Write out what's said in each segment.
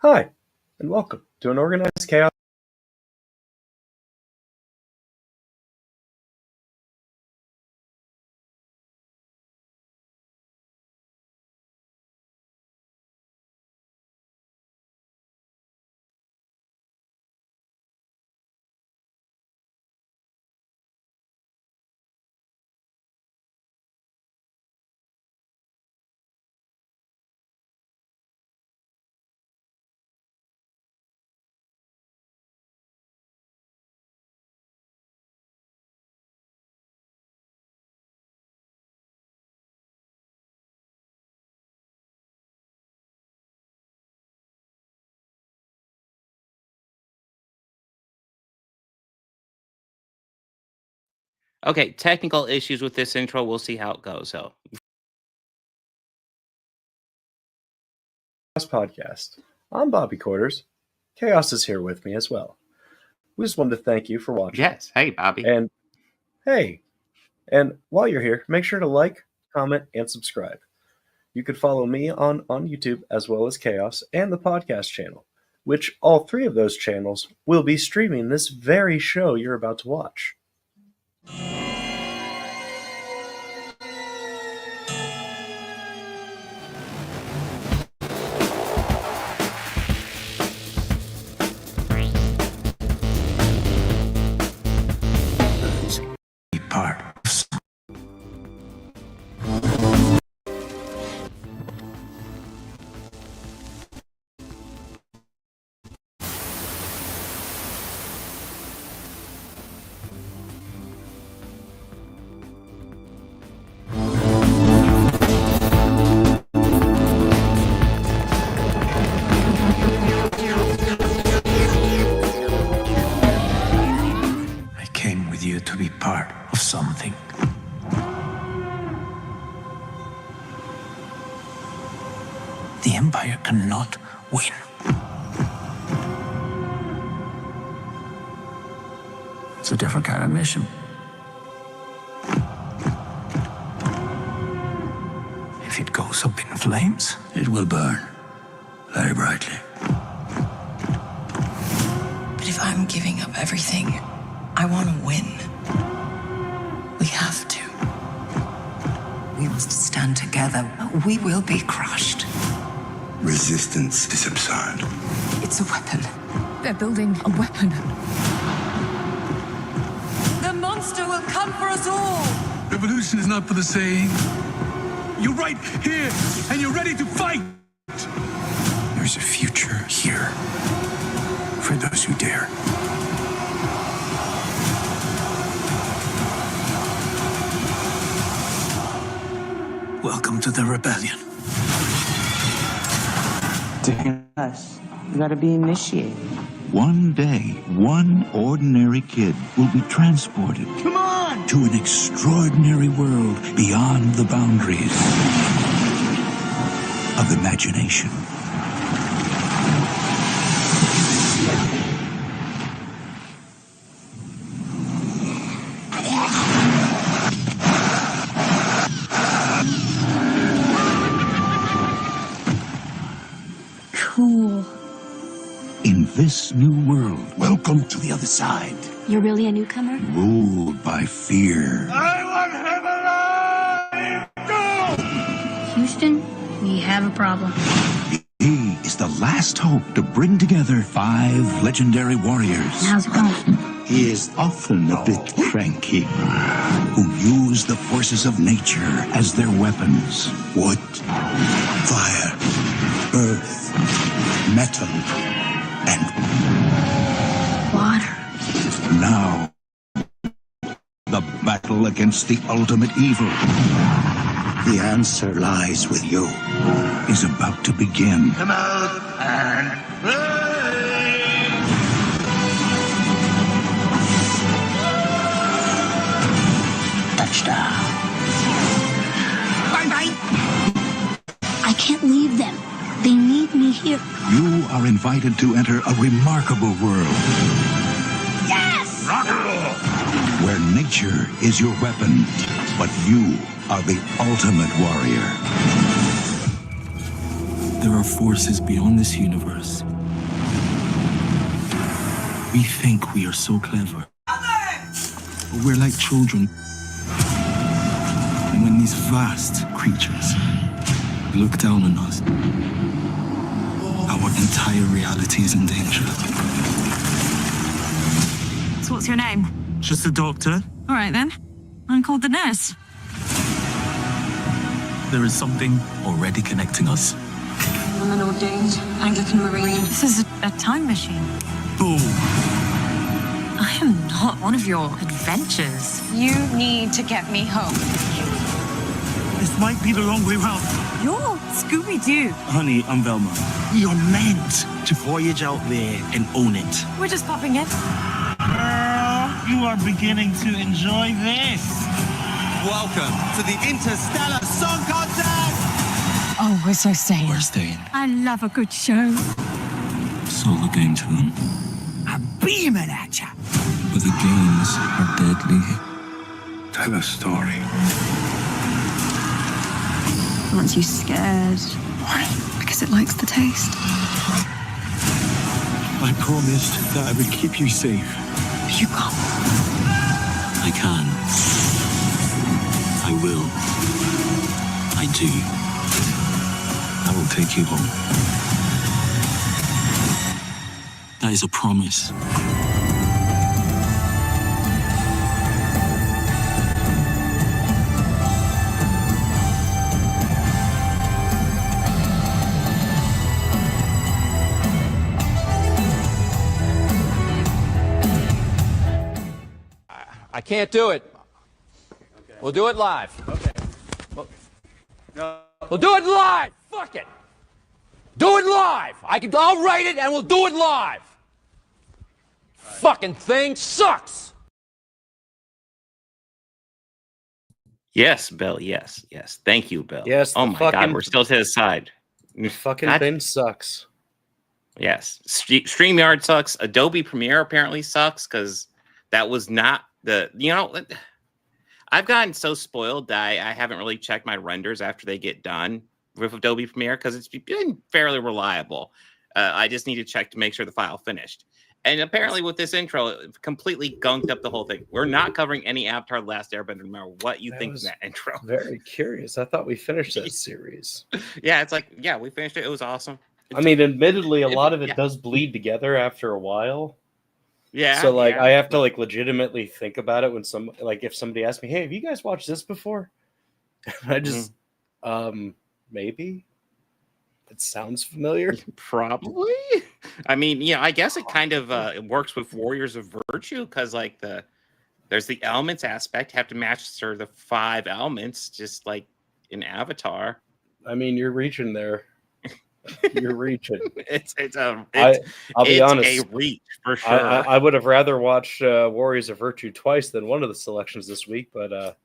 Hi, and welcome to an organized chaos Okay, technical issues with this intro. We'll see how it goes. So, podcast. I'm Bobby Quarters. Chaos is here with me as well. We just wanted to thank you for watching. yes. Hey, Bobby. And hey, and while you're here, make sure to like, comment, and subscribe. You can follow me on YouTube as well as Chaos and the podcast channel, which all three of those channels will be streaming this very show you're about to watch. Part. I came with you to be part of something. The Empire cannot win. It's a different kind of mission. If it goes up in flames, it will burn very brightly. But if I'm giving up everything, I want to win. We have to. We must stand together. We will be crushed. Resistance is absurd. It's a weapon. They're building a weapon. The monster will come for us all. Revolution is not for the saying. You're right here, and you're ready to fight. There's a future here for those who dare. Welcome to the rebellion. To us, you gotta be initiated. One day, one ordinary kid will be transported to an extraordinary world beyond the boundaries of imagination. Cool. In this new world, welcome to the other side, You're really a newcomer? ruled by fear. Houston, we have a problem. He is the last hope to bring together 5 legendary warriors How's it going? He is often a bit cranky. who use the forces of nature as their weapons. Wood, fire, earth, metal, and Water. Now, the battle against the ultimate evil the answer lies with you. is about to begin. Come out and Touchdown. I can't leave them. They need me here. You are invited to enter a remarkable world. Yes! Where nature is your weapon, but you are the ultimate warrior. There are forces beyond this universe. We think we are so clever. But we're like children. And when these vast creatures look down on us, our entire reality is in danger. So what's your name? Just the doctor. All right, then. I'm called the nurse. There is something already connecting us. I'm an ordained Anglican Marine. This is a time machine. Boom! I am not one of your adventures. You need to get me home. This might be the wrong way round. You're Scooby-Doo. Honey, I'm Velma. We are meant to voyage out there and own it. We're just popping in. Girl, you are beginning to enjoy this. Welcome to the Interstellar Song Contest! Oh, we're so staying. We're staying. I love a good show. Solo game to them. I'm beaming at ya! But the games are deadly. Tell a story. Aren't you scared? Why? Because it likes the taste. I promised that I would keep you safe. You can't. I can. I will. I do. I will take you home. That is a promise. I can't do it. We'll do it live. Okay. We'll do it live. Fuck it. Do it live. I'll write it and we'll do it live. Fucking thing sucks. Yes, Bill. Yes. Thank you, Bill. Yes, Oh the my God, fucking- we're still to his side. Fucking God. thing sucks. Yes, StreamYard sucks. Adobe Premiere apparently sucks because that was not the. I've gotten so spoiled that I haven't really checked my renders after they get done with Adobe Premiere because it's been fairly reliable. I just need to check to make sure the file finished. And apparently with this intro, it completely gunked up the whole thing. We're not covering any Avatar: The Last Airbender, no matter what you think of that intro. Very curious. I thought we finished that series. Yeah, it's like, yeah, we finished it. It was awesome. I mean, admittedly, a lot of it does bleed together after a while. Yeah. So, like, I have to, like, legitimately think about it when if somebody asks me, hey, have you guys watched this before? And I just, maybe. It sounds familiar. Probably. I mean, yeah, I guess it kind of it works with Warriors of Virtue because, like, there's the elements aspect. You have to master the 5 elements, just like in Avatar. I mean, you're reaching there. You're reaching. I'll be honest. A reach for sure. I would have rather watched Warriors of Virtue twice than one of the selections this week, but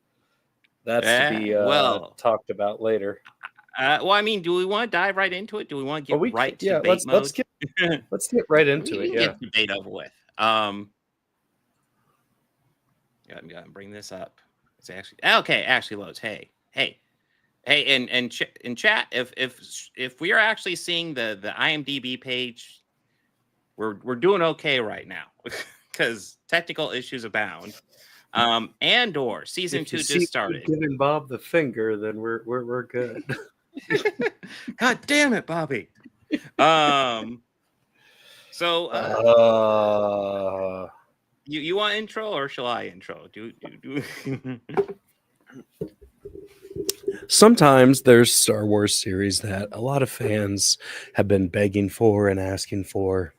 that's to be talked about later. Well, I mean, do we want to dive right into it? Do we want to get right to debate mode? Let's get right into it. Yeah, get debate over with. Let me go and bring this up. It's actually okay. Actually, loads. Hey, in chat, if we are actually seeing the IMDb page, we're doing okay right now because technical issues abound. Andor season 2 just started. Giving Bob the finger, then we're good. God damn it, Bobby. So you want intro or shall I intro? Do Sometimes there's Star Wars series that a lot of fans have been begging for and asking for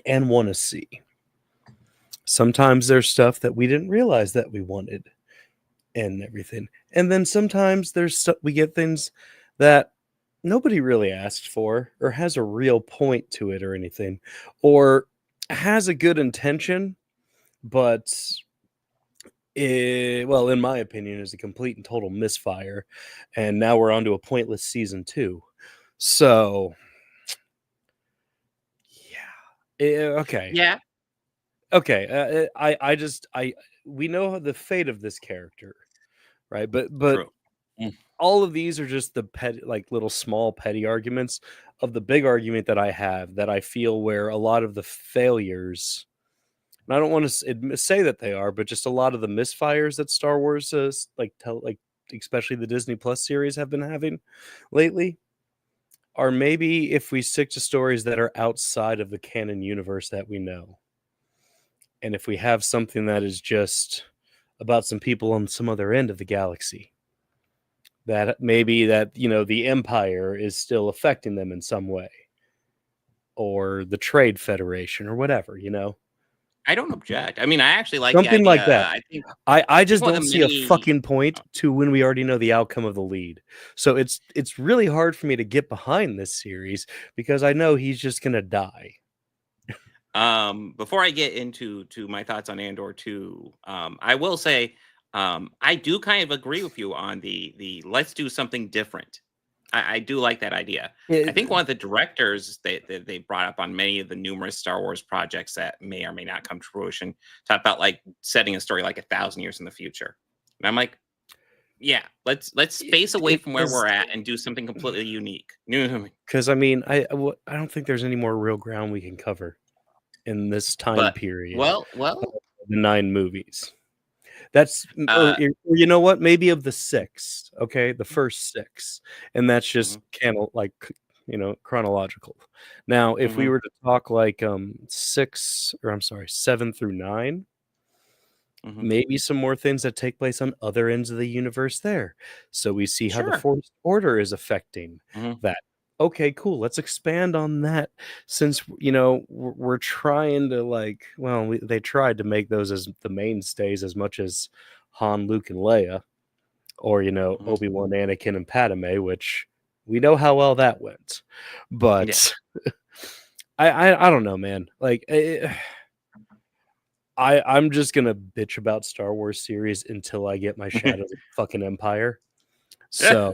and want to see. Sometimes there's stuff that we didn't realize that we wanted and everything. And then sometimes there's stuff we get things that nobody really asked for or has a real point to it or anything, or has a good intention, but in my opinion, is a complete and total misfire. And now we're on to a pointless season 2. So, yeah. Okay. Yeah. Okay. We know the fate of this character, right? But True. all of these are just the little small petty arguments of the big argument that I have, that I feel where a lot of the failures, and I don't want to say that they are, but just a lot of the misfires that Star Wars especially the Disney Plus series have been having lately, are maybe if we stick to stories that are outside of the canon universe that we know. And if we have something that is just about some people on some other end of the galaxy, that maybe the Empire is still affecting them in some way, or the Trade Federation, or whatever. I don't object. I mean, I actually like the Something idea. like that. I think I just one of don't the see a many. fucking point to when we already know the outcome of the lead. So it's really hard for me to get behind this series because I know he's just gonna die. Before I get into my thoughts on Andor 2, I will say I do kind of agree with you on the let's do something different. I do like that idea. I think one of the directors they brought up on many of the numerous Star Wars projects that may or may not come to fruition talk about like setting a story like 1,000 years in the future. And I'm like, yeah, let's space away from where we're at and do something completely unique. Because I mean, I don't think there's any more real ground we can cover in this time period. Well, the 9 movies. That's or you know what? Maybe of the 6, okay, the first 6, and that's just chronological. Now, if we were to talk like 7 through 9, maybe some more things that take place on other ends of the universe there. So we see how the Force Order is affecting that. Okay, cool. Let's expand on that, since we're trying to they tried to make those as the mainstays as much as Han, Luke, and Leia, or Obi-Wan, Anakin, and Padme, which we know how well that went. But I don't know, man. I'm just gonna bitch about Star Wars series until I get my Shadows of fucking Empire. So.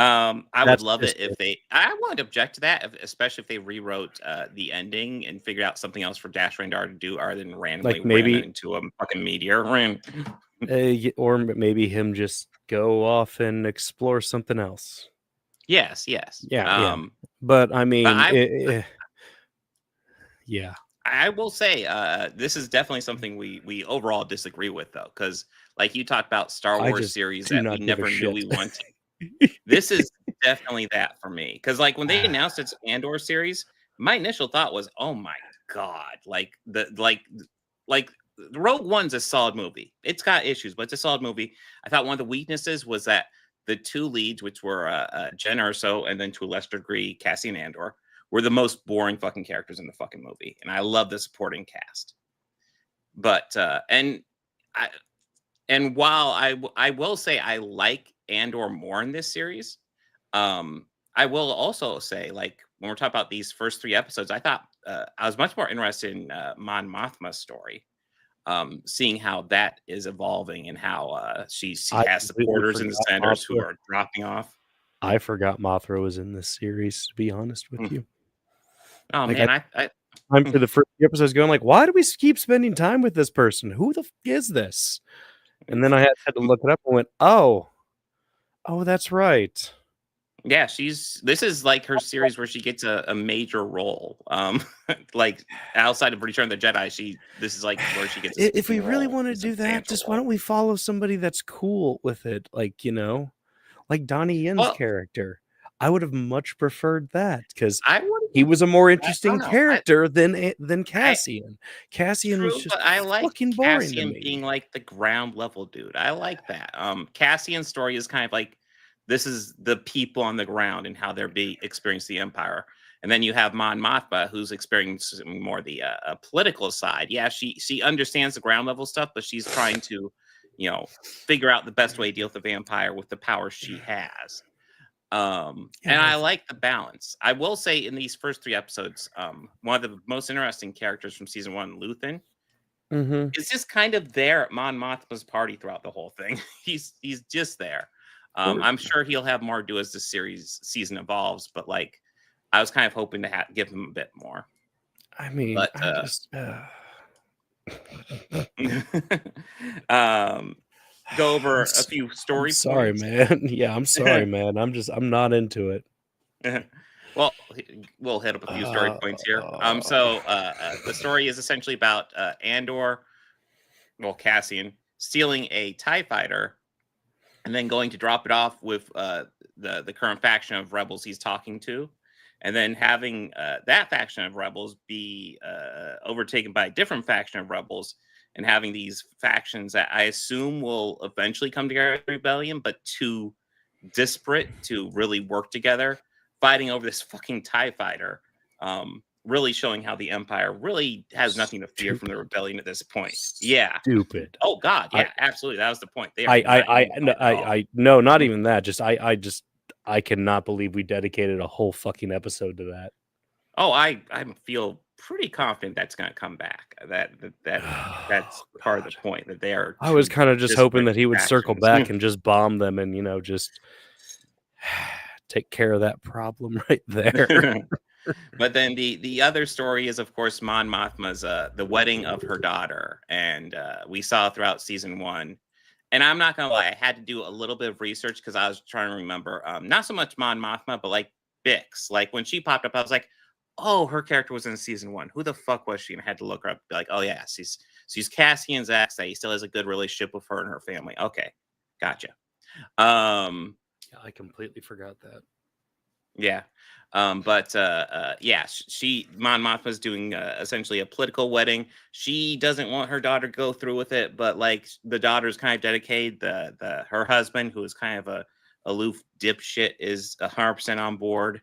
I would love it if I wouldn't object to that, especially if they rewrote the ending and figured out something else for Dash Rendar to do other than randomly ram into a fucking meteor. Or maybe him just go off and explore something else. Yes. Yeah. But I mean, yeah. I will say this is definitely something we overall disagree with, though, because like you talked about Star Wars series that we never knew we wanted. This is definitely that for me, because like when they announced it's Andor series, my initial thought was, oh my god, like Rogue One's a solid movie. It's got issues, but it's a solid movie. I thought one of the weaknesses was that the 2 leads, which were Jen Erso and then to a lesser degree Cassian Andor, were the most boring fucking characters in the fucking movie, and I love the supporting cast. But while I will say I like Andor more in this series, I will also say, like, when we're talking about these first 3 episodes, I thought I was much more interested in Mon Mothma's story, seeing how that is evolving and how she has supporters and senators who are dropping off. I forgot Mothra was in this series, to be honest with you. Oh man, I'm for the first few episodes going like, why do we keep spending time with this person? Who the is this? And then I had to look it up and went, oh, that's right. Yeah, this is like her series where she gets a major role. Like outside of Return of the Jedi, this is like where she gets. If we really want to do that, just why don't we follow somebody that's cool with it, like like Donnie Yen's character. I would have much preferred that because he was a more interesting character than Cassian. Cassian was just I like fucking boring Cassian to me. being like the ground level dude. I like that. Cassian's story is kind of like this is the people on the ground and how they're experiencing the Empire. And then you have Mon Mothma, who's experiencing more the political side. Yeah, she understands the ground level stuff, but she's trying to, figure out the best way to deal with the vampire with the power she has. And I like the balance. I will say in these first 3 episodes, one of the most interesting characters from season 1, Luthen, is just kind of there at Mon Mothma's party throughout the whole thing. He's just there. I'm sure he'll have more to do as the season evolves, but like I was kind of hoping to give him a bit more. I mean, but, go over a few story sorry, points. man. Yeah, I'm sorry, man. I'm not into it. Well, we'll hit up a few story points here. The story is essentially about Andor, well, Cassian, stealing a TIE fighter and then going to drop it off with the current faction of rebels he's talking to, and then having that faction of rebels be overtaken by a different faction of rebels, and having these factions that I assume will eventually come together in rebellion, but too disparate to really work together, fighting over this fucking TIE fighter. Really showing how the Empire really has nothing to fear from the rebellion at this point. Yeah. Stupid. Oh God, yeah, absolutely. That was the point. They are no, not even that. Just I cannot believe we dedicated a whole fucking episode to that. Oh, I feel pretty confident that's going to come back. That's part of the point that they are. I was kind of just hoping that he would circle factions. back and just bomb them and just take care of that problem right there. But then the other story is, of course, Mon Mothma's the wedding of her daughter, and we saw throughout season 1. And I'm not gonna lie, I had to do a little bit of research because I was trying to remember not so much Mon Mothma, but like Bix. Like when she popped up, I was like, oh, her character was in season 1. Who the fuck was she? And I had to look her up. Be like, oh yeah, she's Cassian's ex. That he still has a good relationship with her and her family. Okay, gotcha. Yeah, I completely forgot that. Yeah. Mon Mothma's doing essentially a political wedding. She doesn't want her daughter to go through with it, but like the daughter's kind of dedicated. Her husband, who is kind of a aloof dipshit, is 100% on board.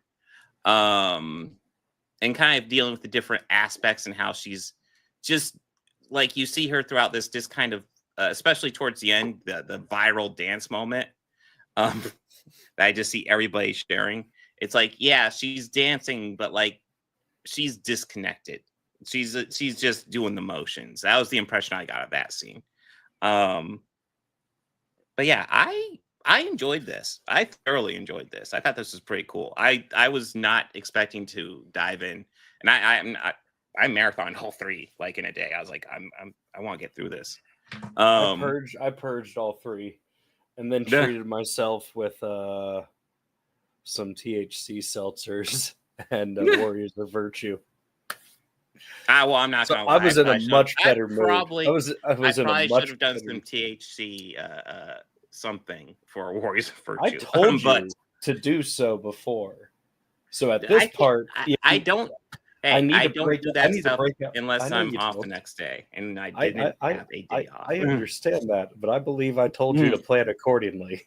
And kind of dealing with the different aspects and how she's just like, you see her throughout this just kind of especially towards the end, the viral dance moment that I just see everybody sharing. It's like, yeah, she's dancing, but like she's disconnected. She's just doing the motions. That was the impression I got of that scene. But yeah, I enjoyed this. I thoroughly enjoyed this. I thought this was pretty cool. I was not expecting to dive in, and I marathoned all 3 like in a day. I was like, I want to get through this. I purged all 3, and then treated myself with some THC seltzers and Warriors of Virtue. Well, I'm not gonna lie. I was in a much better mood. I probably should have done some THC something for Warriors of Virtue. I told you to do so before. So at this part, I don't. Hey, I don't do that stuff unless I'm off the next day, and I didn't have a day off. I understand that, but I believe I told you to plan accordingly.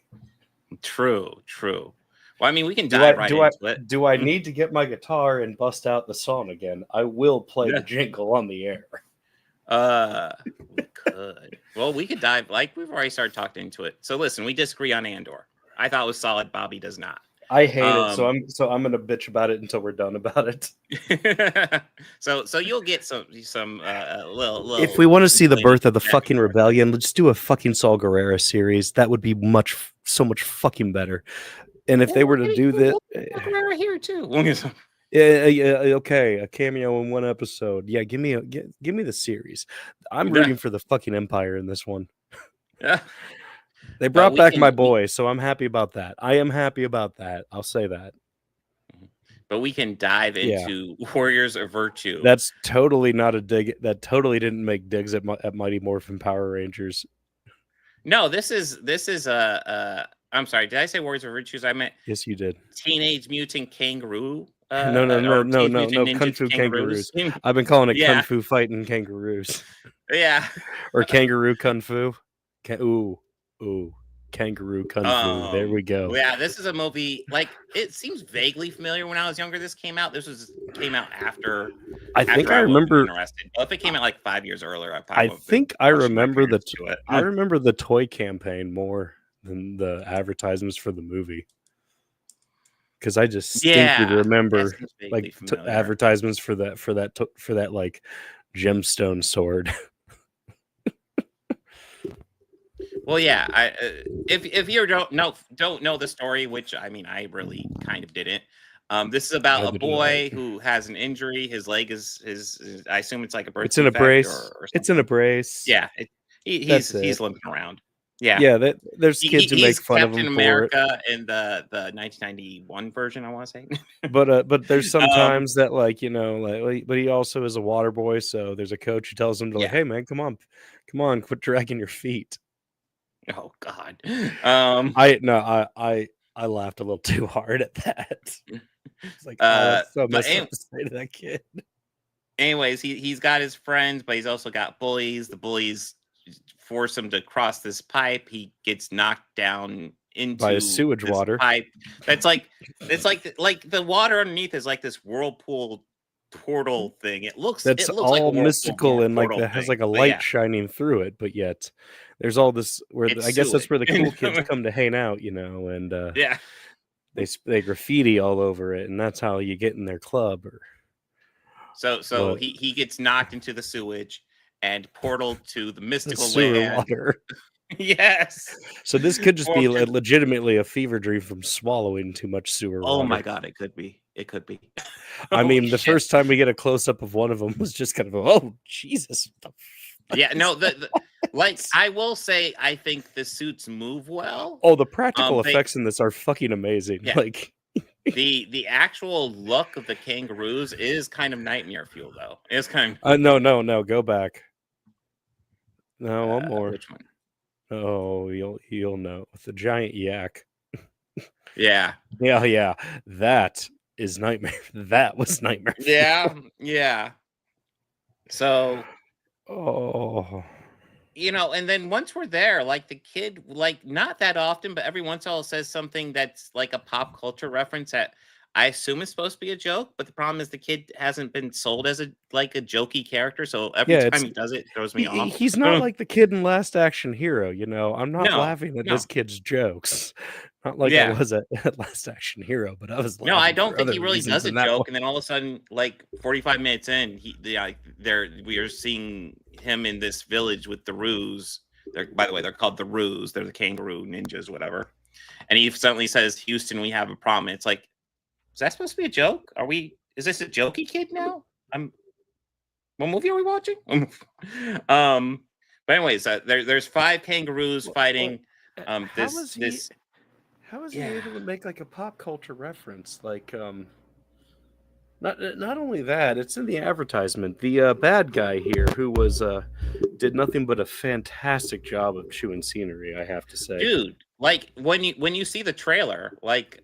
True. Well, I mean, we can dive right into it. Do I need to get my guitar and bust out the song again? I will play the jingle on the air. We could. Well, we could dive. Like, we've already started talking into it. So listen, we disagree on Andor. I thought it was solid. Bobby does not. I hate it, so I'm gonna bitch about it until we're done about it. so you'll get some little. If we want to see the birth of the fucking rebellion, let's do a fucking Saul Guerrero series. That would be so much fucking better. And if they were to do this, Guerrero here too. Yeah, okay, a cameo in 1 episode. Yeah, give me the series. I'm rooting for the fucking Empire in this one. Yeah. They brought back my boy, so I'm happy about that. I am happy about that. I'll say that. But we can dive into Warriors of Virtue. That's totally not a dig. That totally didn't make digs at Mighty Morphin Power Rangers. No, this is I'm sorry. Did I say Warriors of Virtues? I meant yes, you did. Teenage Mutant Kangaroo. No, Kung Fu Kangaroos. I've been calling it Kung Fu Fighting Kangaroos. Yeah. Or Kangaroo Kung Fu. Ooh, Kangaroo Kung Fu. There we go. Yeah, this is a movie. Like, it seems vaguely familiar. When I was younger, this came out. Came out after. I think I remember. Interested. Well, if it came out like 5 years earlier, I think I remember I remember the toy campaign more than the advertisements for the movie. Because I just distinctly remember like advertisements for that like gemstone sword. Well, yeah. If you don't know the story, which I mean, I really kind of didn't. This is about a boy who has an injury. His leg is I assume it's like a birth. It's in a brace. It's in a brace. Yeah, he's limping around. Yeah. There's kids who make He's fun of Captain him for it. America in the 1991 version, I want to say. But there's sometimes that but he also is a water boy, so there's a coach who tells him to Yeah. hey man, come on, quit dragging your feet. Oh God. I laughed a little too hard at that. It's like, oh, that's so messed up to say to that kid. Anyways, he's got his friends, but he's also got bullies. The bullies force him to cross this pipe. He gets knocked down into By a sewage this water pipe. That's like the water underneath is like this whirlpool portal thing. It looks that's like all a whirlpool mystical and like portal that has thing, like a but light yeah, shining through it, but yet there's all this where it's I guess that's where the cool kids sewage. come to hang out, and Yeah. they graffiti all over it, and that's how you get in their club. So But he gets knocked into the sewage and portal to the the mystical sewer land. water. Yes. So this could just be Portal to- legitimately a fever dream from swallowing too much sewer water. Oh my God, it could be. It could be. I Holy mean, the shit. first time we get a close up of one of them was just kind of, oh Jesus. What the Yeah, no, like I will say, I think the suits move well. Oh, the practical effects in this are fucking amazing. Yeah. Like the actual look of the kangaroos is kind of nightmare fuel, though. It's kind of no, go back. No, one more. which one? Oh, you'll know. With the giant yak. Yeah. Yeah. That is nightmare. That was nightmare. Yeah. So, oh, and then once we're there, like the kid, like not that often, but every once in a while says something that's like a pop culture reference that I assume is supposed to be a joke, but the problem is the kid hasn't been sold as a jokey character, so every time he does it, throws me off. He's not like the kid in Last Action Hero, I'm not laughing at this kid's jokes. Not like I was at Last Action Hero, but I was laughing. No, I don't think for he other really reasons does a in that joke, one. and then all of a sudden, like 45 minutes in, we are seeing him in this village with the Roos. By the way, they're called the Roos. They're the kangaroo ninjas, whatever. And he suddenly says, "Houston, we have a problem." It's like, is that supposed to be a joke? Is this a jokey kid now? What movie are we watching? But anyways, there's 5 kangaroos fighting. How is he able to make like a pop culture reference? Like, not only that, it's in the advertisement. The bad guy here, who did nothing but a fantastic job of chewing scenery, I have to say, dude. Like when you see the trailer, like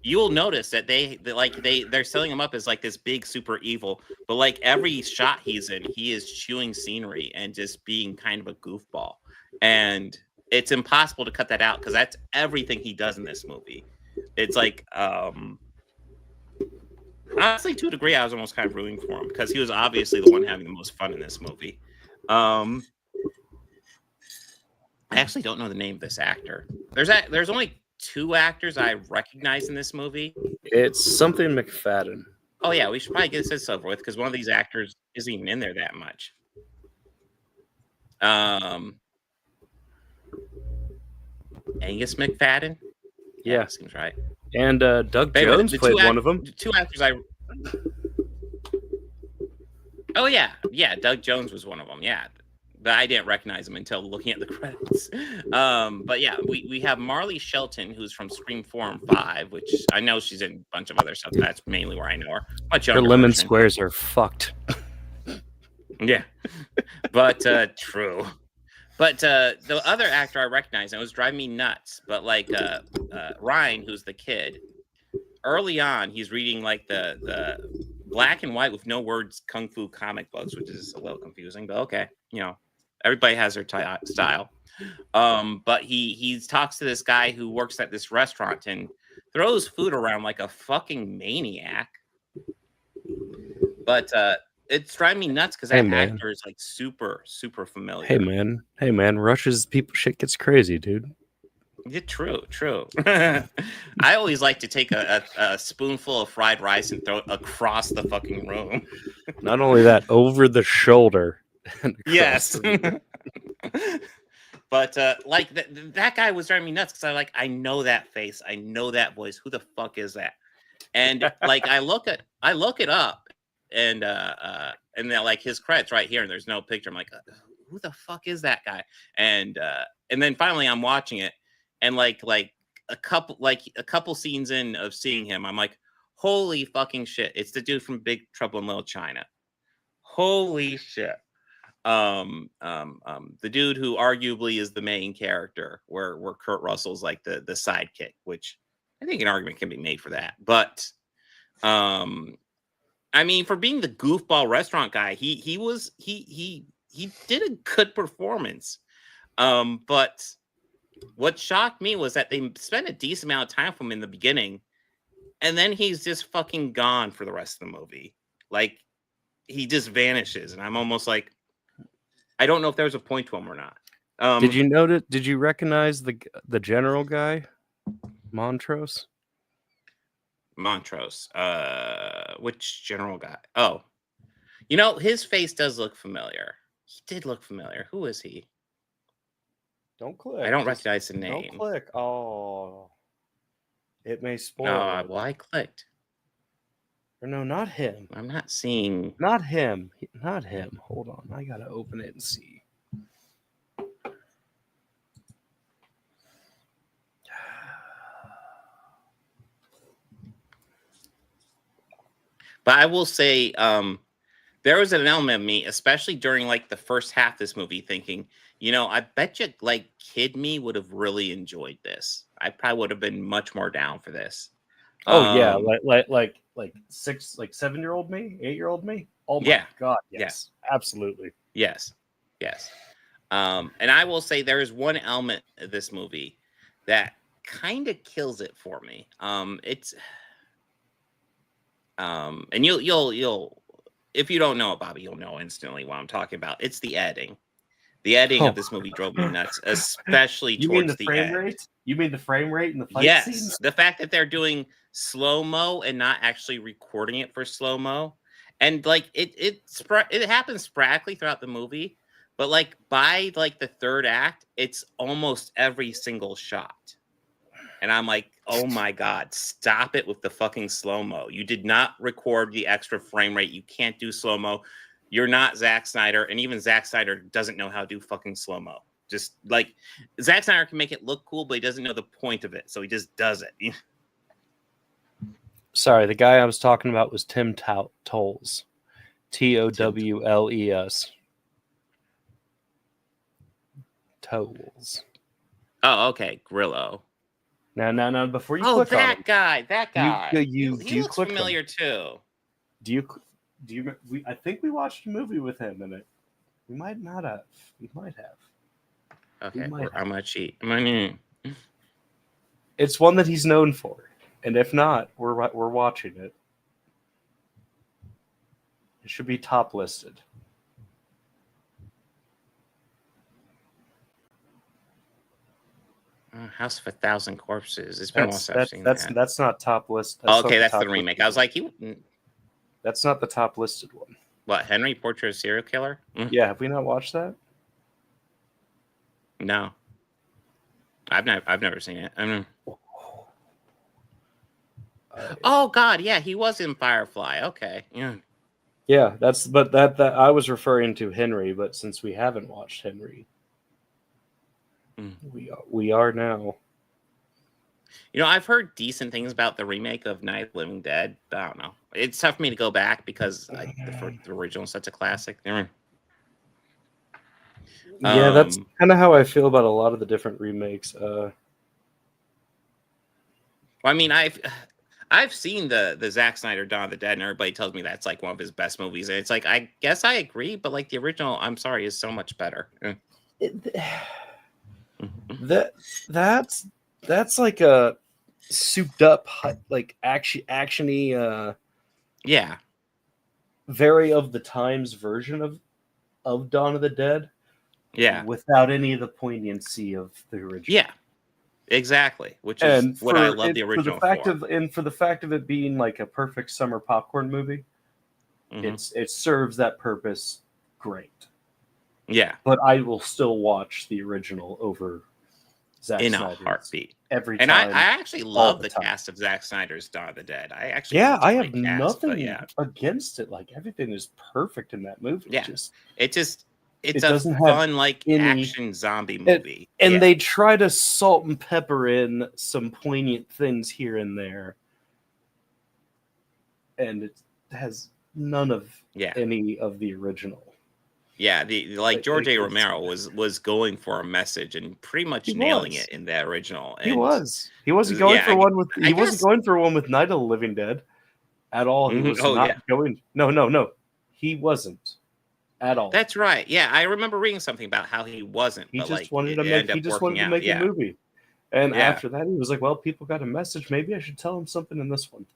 you'll notice that they're selling him up as like this big super evil, but like every shot he's in, he is chewing scenery and just being kind of a goofball, and it's impossible to cut that out because that's everything he does in this movie. It's like honestly, to a degree, I was almost kind of rooting for him because he was obviously the one having the most fun in this movie. I actually don't know the name of this actor. There's only 2 actors I recognize in this movie. It's something McFadden. Oh yeah, we should probably get this over with because one of these actors isn't even in there that much. Angus McFadden. Yeah, seems right. And Doug Jones played one of them. The 2 actors Oh yeah, Doug Jones was one of them. Yeah, but I didn't recognize him until looking at the credits. But yeah, we have Marley Shelton, who's from Scream 4 and 5, which I know she's in a bunch of other stuff. That's mainly where I know her. Her lemon squares are fucked. Yeah, but true. But the other actor I recognize, and it was driving me nuts. But like Ryan, who's the kid, early on, he's reading like the black and white with no words kung fu comic books, which is a little confusing, but okay, everybody has their style. But he talks to this guy who works at this restaurant and throws food around like a fucking maniac. But it's driving me nuts because that actor is like super, super familiar. Hey man, Russia's people shit gets crazy, dude. Yeah, true. I always like to take a spoonful of fried rice and throw it across the fucking room. Not only that, over the shoulder. Yes. But like that guy was driving me nuts because I know that face, I know that voice. Who the fuck is that? And like I look it up, and then like his credits right here, and there's no picture. I'm like, who the fuck is that guy? And and then finally I'm watching it, and like a couple scenes in of seeing him, I'm like, holy fucking shit! It's the dude from Big Trouble in Little China. Holy shit! The dude who arguably is the main character, where Kurt Russell's like the sidekick, which I think an argument can be made for that. But I mean, for being the goofball restaurant guy, he did a good performance. But what shocked me was that they spent a decent amount of time from him in the beginning, and then he's just fucking gone for the rest of the movie. Like, he just vanishes, and I'm almost like, I don't know if there's a point to him or not. Did you notice? Did you recognize the general guy, Montrose? Montrose. Which general guy? Oh, you know, his face does look familiar. He did look familiar. Who is he? Don't click. I don't recognize the name. Don't click. Oh, it may spoil. No, well, I clicked. Or no, not him. I'm not seeing. Not him. Not him. Hold on. I gotta open it and see. But I will say, there was an element of me, especially during like the first half of this movie, thinking, you know, I bet you like kid me would have really enjoyed this. I probably would have been much more down for this. Oh yeah, like 7-year-old me, 8-year-old me. Oh my god, yes, absolutely, yes. And I will say there is one element of this movie that kind of kills it for me. It's and you'll if you don't know it, Bobby, you'll know instantly what I'm talking about. It's the editing. The editing of this movie drove me nuts, especially towards the frame end. rate? You mean the frame rate in the fight Yes, scenes? the fact that they're doing slow-mo and not actually recording it for slow-mo. And like it happens sporadically throughout the movie, but like by like the third act, it's almost every single shot. And I'm like, oh my god, stop it with the fucking slow-mo. You did not record the extra frame rate. You can't do slow-mo. You're not Zack Snyder, and even Zack Snyder doesn't know how to do fucking slow-mo. Just like Zack Snyder can make it look cool, but he doesn't know the point of it, so he just does it. Sorry, the guy I was talking about was Tim Towles. Towles. Towles. Oh, okay, Grillo. Now, before you click on that him, guy. He looks click familiar too. Do you? I think we watched a movie with him in it. We might not have. We might have. Okay, I'm gonna cheat. It's one that he's known for, and if not, we're watching it. It should be top listed. House of 1,000 Corpses. It's been a while since I've seen that. That's not top list. Okay, that's the remake. I was like, that's not the top listed one. What, Henry, Portrait of a Serial Killer? Yeah, have we not watched that? No, I've never seen it. Oh God, yeah, he was in Firefly. Okay, yeah, that I was referring to Henry, but since we haven't watched Henry, we are now. You know, I've heard decent things about the remake of Night of the Living Dead, but I don't know. It's tough for me to go back because the original is such a classic. Yeah, that's kind of how I feel about a lot of the different remakes. Well, I mean, I've seen the Zack Snyder Dawn of the Dead, and everybody tells me that's like one of his best movies. And it's like, I guess I agree, but like the original, I'm sorry, is so much better. That's like a souped up, like actiony, yeah, very of the times version of Dawn of the Dead. Yeah, without any of the poignancy of the original. Yeah, exactly. Which is what I love the original for the fact of it being like a perfect summer popcorn movie, it serves that purpose great. Yeah, but I will still watch the original over Zack in Snyder's a heartbeat every time. And I actually love the time. cast of Zack Snyder's Dawn of the Dead. I actually I have nothing against it. Like everything is perfect in that movie. Yeah, It's it a doesn't have fun, like, any action zombie movie. and they try to salt and pepper in some poignant things here and there, and it has none of any of the original. Yeah, George A. Romero was going for a message and pretty much nailing it in that original. And He wasn't going for one with wasn't going for one with Night of the Living Dead at all. He was not going. No, he wasn't at all. That's right. Yeah, I remember reading something about how he wasn't. He but just wanted to make. He just wanted to make a movie, and after that, he was like, "Well, people got a message. Maybe I should tell them something in this one."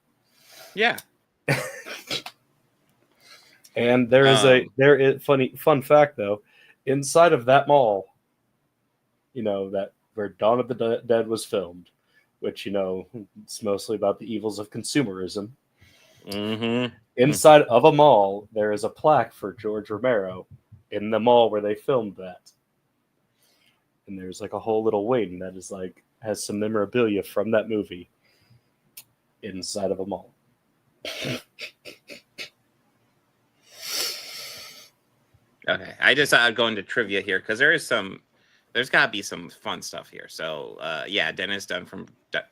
Yeah. And there is fun fact though, inside of that mall, that where Dawn of the Dead was filmed, which it's mostly about the evils of consumerism. Mm-hmm. Inside of a mall, there is a plaque for George Romero in the mall where they filmed that, and there's like a whole little wing that is like has some memorabilia from that movie inside of a mall. Okay, I just I'd go into trivia here because there's got to be some fun stuff here. So Dennis Dunn from,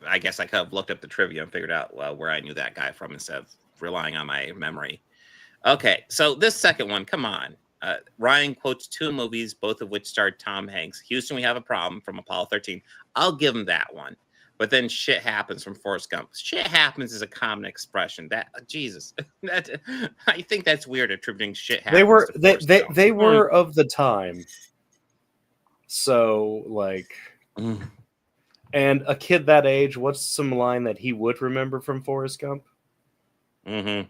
I guess I could have looked up the trivia and figured out where I knew that guy from instead of relying on my memory. Okay, so this second one, come on. Ryan quotes 2 movies, both of which starred Tom Hanks. Houston, We Have a Problem from Apollo 13. I'll give him that one. But then Shit Happens from Forrest Gump. Shit happens is a common expression. That Jesus, I think that's weird attributing shit happens. They were of the time. So like, and a kid that age, what's some line that he would remember from Forrest Gump? Mm-hmm.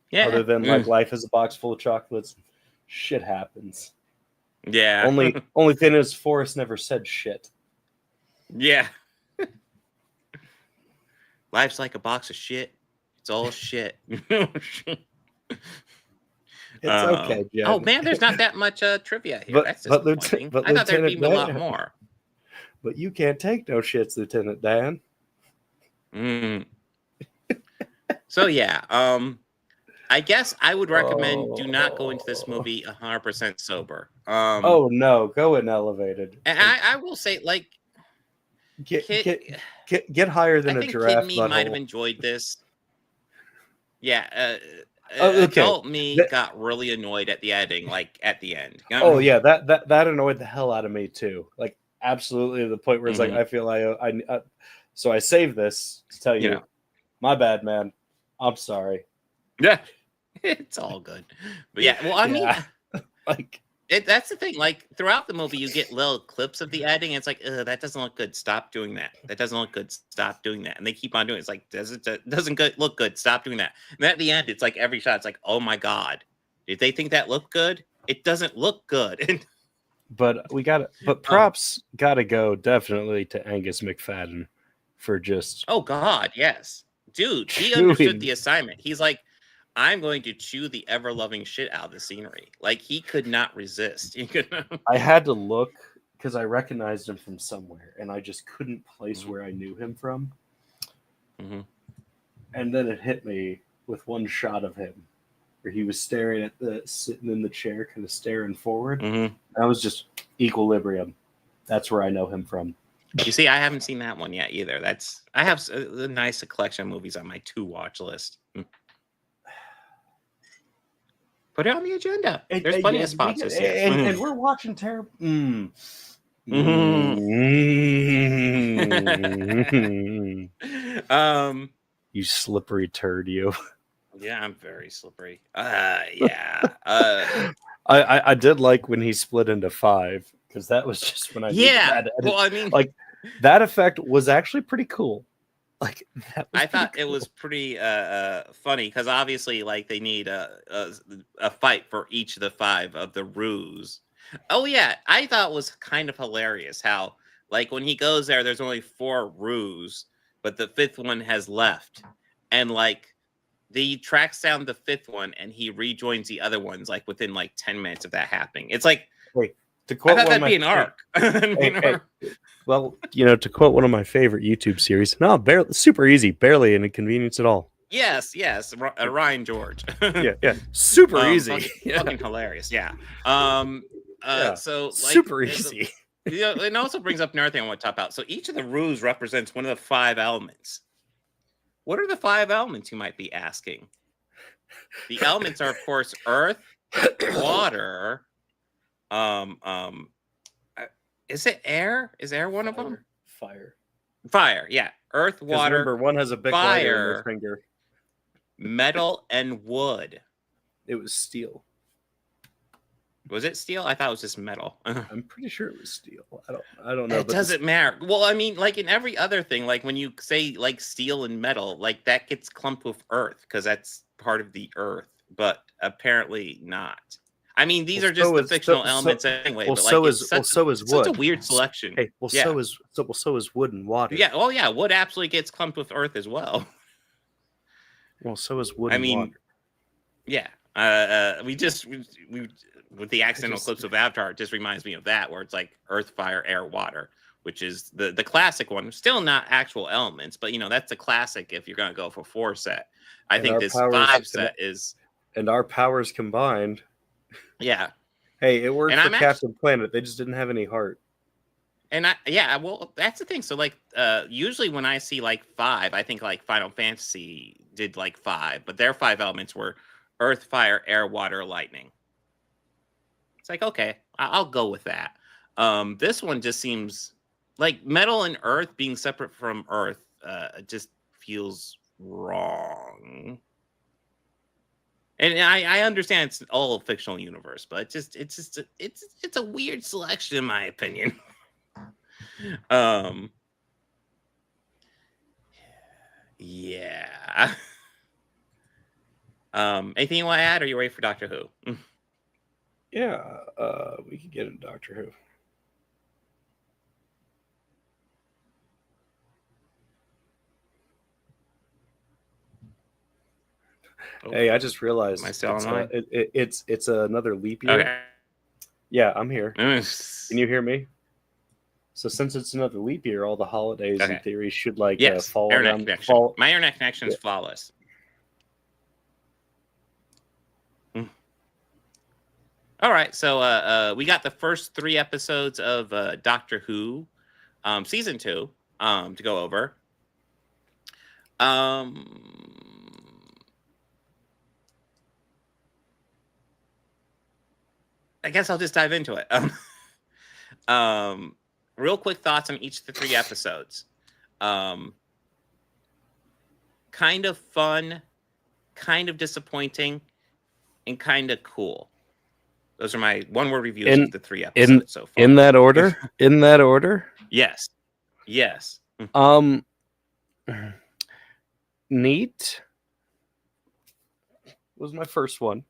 Yeah. Other than like life is a box full of chocolates, shit happens. Yeah. Only thing is Forrest never said shit. Yeah. Life's like a box of shit. It's all shit. It's okay, Jen. Oh man, there's not that much trivia here. That's disappointing. I thought there'd be a lot more. But you can't take no shits, Lieutenant Dan. So I guess I would recommend do not go into this movie 100% sober. Oh no, go in elevated. And I will say, like, get higher than a giraffe. Kid me might have enjoyed this. Yeah, okay. Adult me got really annoyed at the editing, like at the end. Oh yeah, that annoyed the hell out of me too. Like absolutely to the point where it's like I feel I so I saved this to tell you, my bad, man. I'm sorry. Yeah, it's all good. But yeah, well, I mean, like. That's the thing. Like throughout the movie, you get little clips of the editing. And it's like, that doesn't look good. Stop doing that. That doesn't look good. Stop doing that. And they keep on doing it. It's like, doesn't look good. Stop doing that. And at the end, it's like every shot. It's like, oh my god, did they think that looked good? It doesn't look good. But props gotta go definitely to Angus McFadden for just. Oh god, yes, dude. He understood the assignment. He's like, I'm going to chew the ever-loving shit out of the scenery. Like, he could not resist. I had to look because I recognized him from somewhere, and I just couldn't place where I knew him from. Mm-hmm. And then it hit me with one shot of him where he was staring at sitting in the chair, kind of staring forward. Mm-hmm. That was just Equilibrium. That's where I know him from. You see, I haven't seen that one yet either. I have a nice collection of movies on my to-watch list. Put it on the agenda. There's plenty of spots this year. And we're watching terrible. You slippery turd, you. Yeah, I'm very slippery. Yeah. I did like when he split into 5 because that was just when I well, I mean, like that effect was actually pretty cool. Like I thought it was pretty funny because obviously, like, they need a fight for each of the 5 of the ruse. Oh yeah, I thought it was kind of hilarious how, like, when he goes there, there's only 4 ruse, but the 5th one has left, and like he tracks down the 5th one and he rejoins the other ones like within like 10 minutes of that happening. It's like, wait, to quote I thought that'd be an arc. Well, to quote one of my favorite YouTube series, no, barely, super easy, barely an inconvenience at all. Yes, Ryan George. Yeah. Super easy. Fucking hilarious. Yeah. So like super easy. It also brings up another thing I want to talk about. So each of the rules represents one of the 5 elements. What are the 5 elements, you might be asking? The elements are, of course, earth, water. Is it air? Is air one of them? Fire. Yeah. Earth, water. Remember, one has a big lighter in their finger. Metal and wood. It was steel. Was it steel? I thought it was just metal. I'm pretty sure it was steel. I don't know. It doesn't matter. Well, I mean, like in every other thing, like when you say like steel and metal, like that gets clumped with earth because that's part of the earth, but apparently not. I mean, these are just the fictional elements anyway. Well, but so like, is wood. Such a weird selection. Hey, so is wood and water. Yeah. Oh, yeah. Wood absolutely gets clumped with earth as well. Well, so is wood and water. Yeah. We with the accidental clips of Avatar, it just reminds me of that, where it's like earth, fire, air, water, which is the classic one. Still not actual elements, but that's a classic if you're going to go for 4 set. I think this 5 set is. And our powers combined. Yeah. Hey, it worked for Captain Planet. They just didn't have any heart. And well, that's the thing. So like, usually when I see like 5, I think like Final Fantasy did like 5, but their 5 elements were earth, fire, air, water, lightning. It's like, okay, I'll go with that. This one just seems like metal and earth being separate from earth just feels wrong. And I understand it's all a fictional universe, but it's a weird selection in my opinion. Yeah. Anything you want to add, or are you ready for Doctor Who? Yeah, we could get into Doctor Who. Hey, I just realized am I still online? It's another leap year. Okay. Yeah, I'm here. Can you hear me? So since it's another leap year, all the holidays in theory should fall around. My internet connection is flawless. All right, so we got the first 3 episodes of Doctor Who, season 2, to go over. I guess I'll just dive into it. Real quick thoughts on each of the 3 episodes. Kind of fun, kind of disappointing, and kind of cool. Those are my one-word reviews of the 3 episodes so far. In that order? In that order? Yes. Neat was my first one.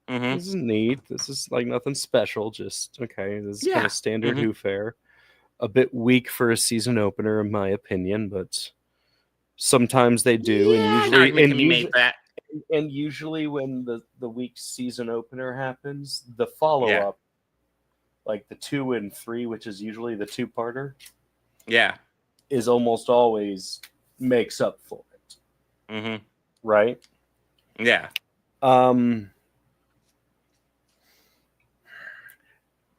Mm-hmm. This is neat. This is like nothing special. Just okay. This is kind of standard Who fare. A bit weak for a season opener, in my opinion, but sometimes they do. And usually when the weak season opener happens, the follow up, like the 2 and 3, which is usually the 2-parter, is almost always makes up for it. Mm-hmm. Right? Yeah.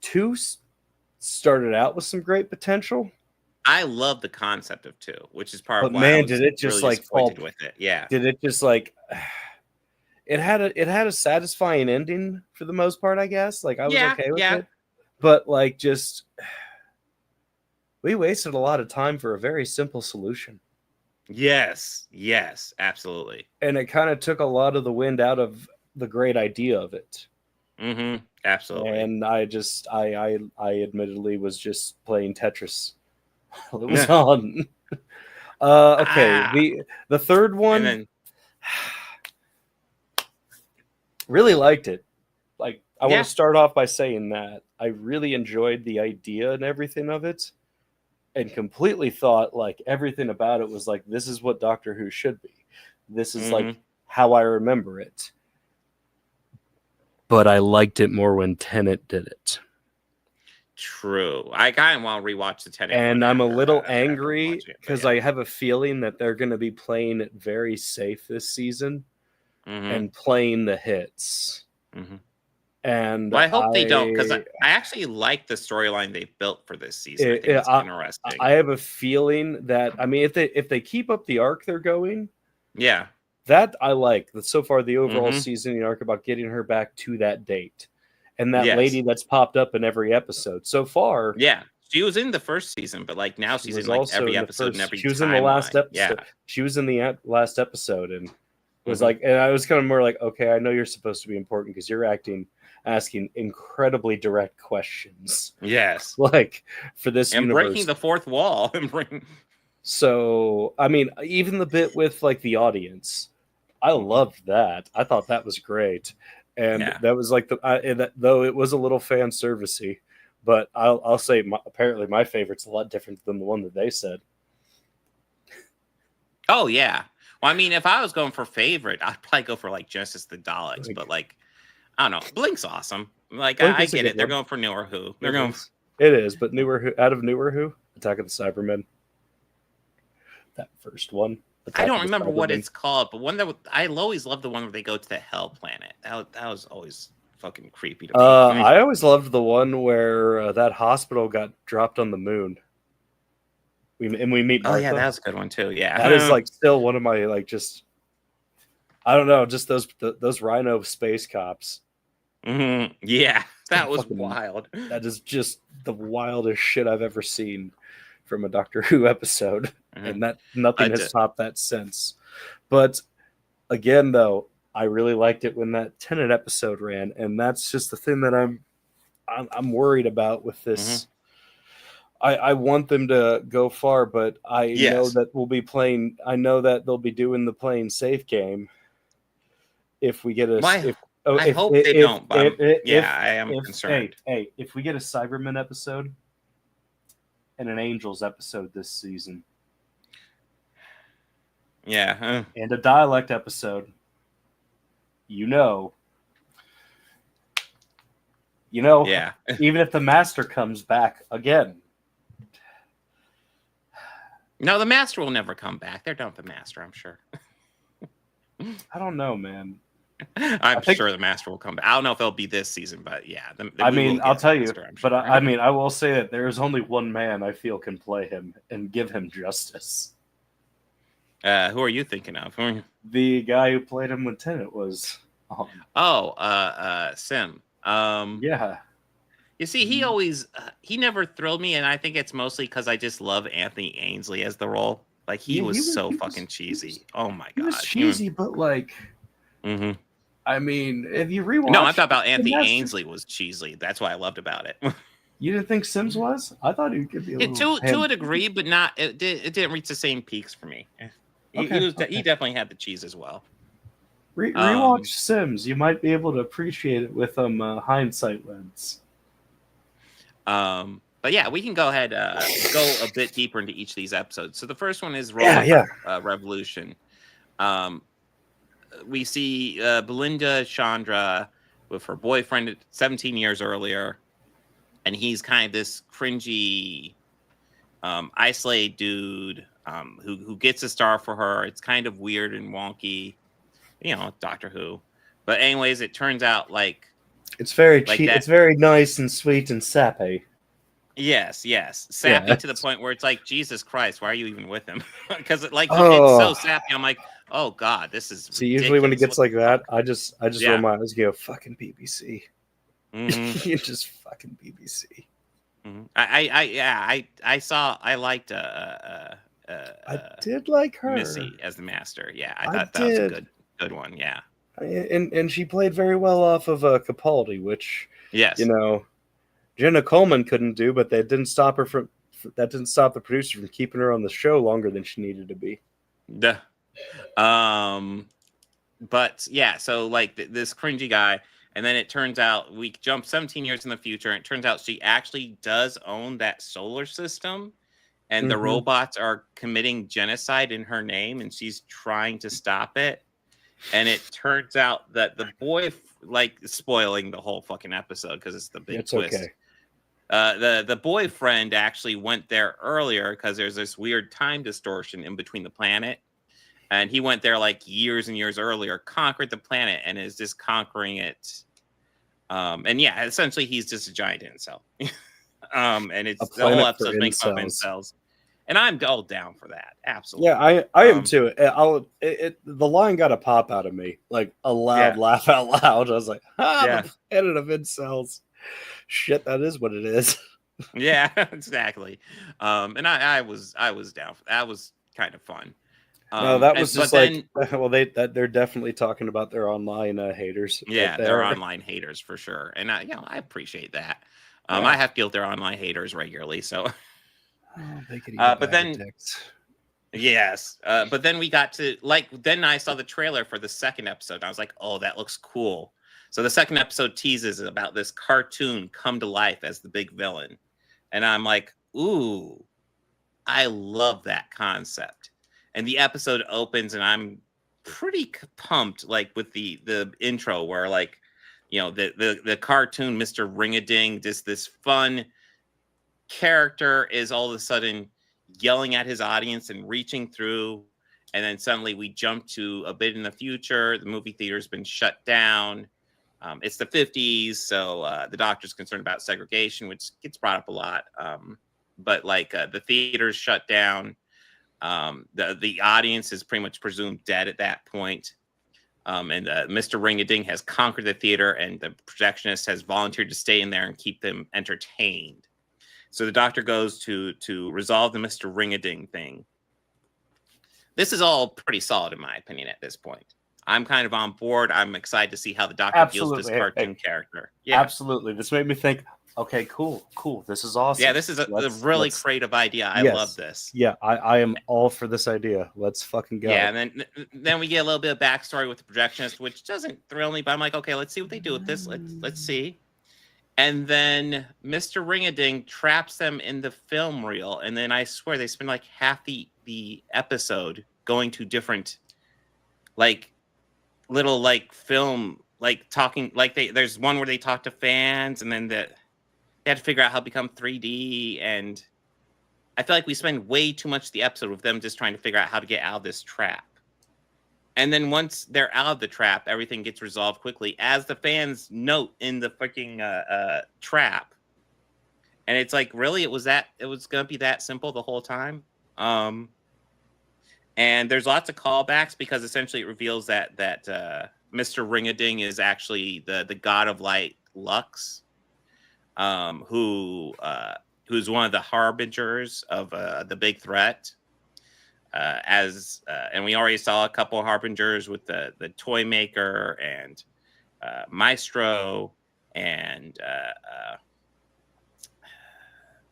2 started out with some great potential. I love the concept of 2, which is part of why man, I was did it just really like fall with it? Yeah. Did it just like it had a satisfying ending for the most part, I guess. Like I was okay with it. But like just we wasted a lot of time for a very simple solution. Yes, absolutely. And it kind of took a lot of the wind out of the great idea of it. Mm-hmm. Absolutely. And I admittedly was just playing Tetris. It was on. Okay. The third one, really liked it. Like I want to start off by saying that I really enjoyed the idea and everything of it, and completely thought like everything about it was like, this is what Doctor Who should be. This is like how I remember it. But I liked it more when Tennant did it. True. I kind of want to rewatch the Tenet And one I'm a after, little after angry watching it, but because yeah. I have a feeling that they're going to be playing it very safe this season and playing the hits. And Well, I hope they don't, because I actually like the storyline they built for this season. I think it's interesting. I have a feeling that, I mean, if they keep up the arc they're going, Yeah. that I like. That so far the overall season arc about getting her back to that date, and that lady that's popped up in every episode so far. Yeah, she was in the first season, but like now she's in like every episode and every. She was in the last episode. Yeah. She was in the last episode, and was like, and I was kind of more like, okay, I know you're supposed to be important because you're asking incredibly direct questions. Yes, like for this and universe. breaking the fourth wall. So I mean, even the bit with like the audience, I loved that. I thought that was great, and that was like though it was a little fan servicey, but I'll say apparently my favorite's a lot different than the one that they said. Oh yeah, well I mean if I was going for favorite, I'd probably go for like Justice the Daleks, but like I don't know, Blink's awesome. Like I get it, they're going for Newer Who. They're going. It is, but Newer Who out of Newer Who, Attack of the Cybermen. That first one. I don't remember what it's called, but one that I always loved the one where they go to the Hell Planet. That was always fucking creepy to me. I always loved the one where that hospital got dropped on the moon. We meet Martha. Oh yeah, that was a good one too. Yeah, that is like still one of my like just. I don't know, just those Rhino space cops. Yeah, that was wild. That is just the wildest shit I've ever seen from a Doctor Who episode, and that nothing has topped that since. But again, though, I really liked it when that Tenet episode ran, and that's just the thing that I'm worried about with this. I want them to go far, but I know that we'll be playing. I know that they'll be doing the playing safe game. If we get a, I hope they don't. But I am concerned. Hey, if we get a Cybermen episode and an Angels episode this season, and a dialect episode, even if the Master comes back again. No, the Master will never come back. They're done with the Master, I'm sure. I don't know, man. I'm sure the Master will come back. I don't know if it'll be this season, but yeah. I'll tell you. Sure. But I will say that there is only one man I feel can play him and give him justice. Who are you thinking of? The guy who played him when Tenet was. Sim. Yeah. You see, he never thrilled me, and I think it's mostly because I just love Anthony Ainsley as the role. Like he was fucking cheesy. Oh my god, he was cheesy, but like. I mean, if you rewatch... No, I thought about Anthony Ainsley was cheesy. That's what I loved about it. You didn't think Sims was? I thought he could be a little... To a degree, but not. It didn't reach the same peaks for me. He definitely had the cheese as well. Rewatch Sims. You might be able to appreciate it with hindsight lens. But yeah, we can go ahead go a bit deeper into each of these episodes. So the first one is Revolution. We see Belinda Chandra with her boyfriend 17 years earlier, and he's kind of this cringy, isolated dude who gets a star for her. It's kind of weird and wonky, Doctor Who. But anyways, it turns out like it's very it's very nice and sweet and sappy. Yes, sappy to the point where it's like, Jesus Christ, why are you even with him? Because it's so sappy. I'm like, oh God, this is. See, usually when it gets like that, I just roll my eyes and go, fucking BBC. You just fucking BBC. I liked I did like her, Missy as the Master. Yeah, I thought that was a good one. Yeah, and she played very well off of Capaldi, which Jenna Coleman couldn't do, but that didn't stop the producer from keeping her on the show longer than she needed to be. But yeah, so like this cringy guy, and then it turns out we jump 17 years in the future, and it turns out she actually does own that solar system, and the robots are committing genocide in her name, and she's trying to stop it. And it turns out that the boy, like, spoiling the whole fucking episode because it's the big twist. Okay. The boyfriend actually went there earlier because there's this weird time distortion in between the planet, and he went there like years and years earlier, conquered the planet, and is just conquering it. And yeah, essentially he's just a giant incel. And it's the whole episode makes fun of incels, and I'm all down for that. Absolutely. Yeah, I am too. The line got a pop out of me, like a loud laugh out loud. I was like, the planet of incels. Shit, that is what it is. Yeah, exactly. And I was down for that. Was kind of fun. No, that was just like, well, they're definitely talking about their online haters. Yeah, they're online haters for sure, and I appreciate that. I have to deal with their online haters regularly, so. But then, yes. But then we got to then I saw the trailer for the second episode. And I was like, oh, that looks cool. So the second episode teases about this cartoon come to life as the big villain. And I'm like, ooh, I love that concept. And the episode opens and I'm pretty pumped, like with the intro where the cartoon Mr. Ring-a-Ding, just this fun character is all of a sudden yelling at his audience and reaching through, and then suddenly we jump to a bit in the future. The movie theater's been shut down. It's the 50s, so the doctor's concerned about segregation, which gets brought up a lot. But the theater's shut down. The audience is pretty much presumed dead at that point. And Mr. Ring-a-Ding has conquered the theater, and the projectionist has volunteered to stay in there and keep them entertained. So the doctor goes to resolve the Mr. Ring-a-Ding thing. This is all pretty solid in my opinion at this point. I'm kind of on board. I'm excited to see how the doctor deals with this cartoon character. Yeah, absolutely. This made me think, okay, cool. This is awesome. Yeah, this is a really creative idea. I love this. Yeah, I am all for this idea. Let's fucking go. Yeah, and then we get a little bit of backstory with the projectionist, which doesn't thrill me, but I'm like, okay, let's see what they do with this. Let's see. And then Mr. Ring-a-Ding traps them in the film reel, and then I swear they spend like half the episode going to different little film talking, there's one where they talk to fans, and then they have to figure out how to become 3D, and I feel like we spend way too much of the episode with them just trying to figure out how to get out of this trap. And then once they're out of the trap, everything gets resolved quickly, as the fans note in the freaking trap. And it's like, really, it was going to be that simple the whole time. And there's lots of callbacks because essentially it reveals that Mr. Ring-a-Ding is actually the god of light, Lux, who's one of the harbingers of the big threat. And we already saw a couple of harbingers with the toy maker and Maestro and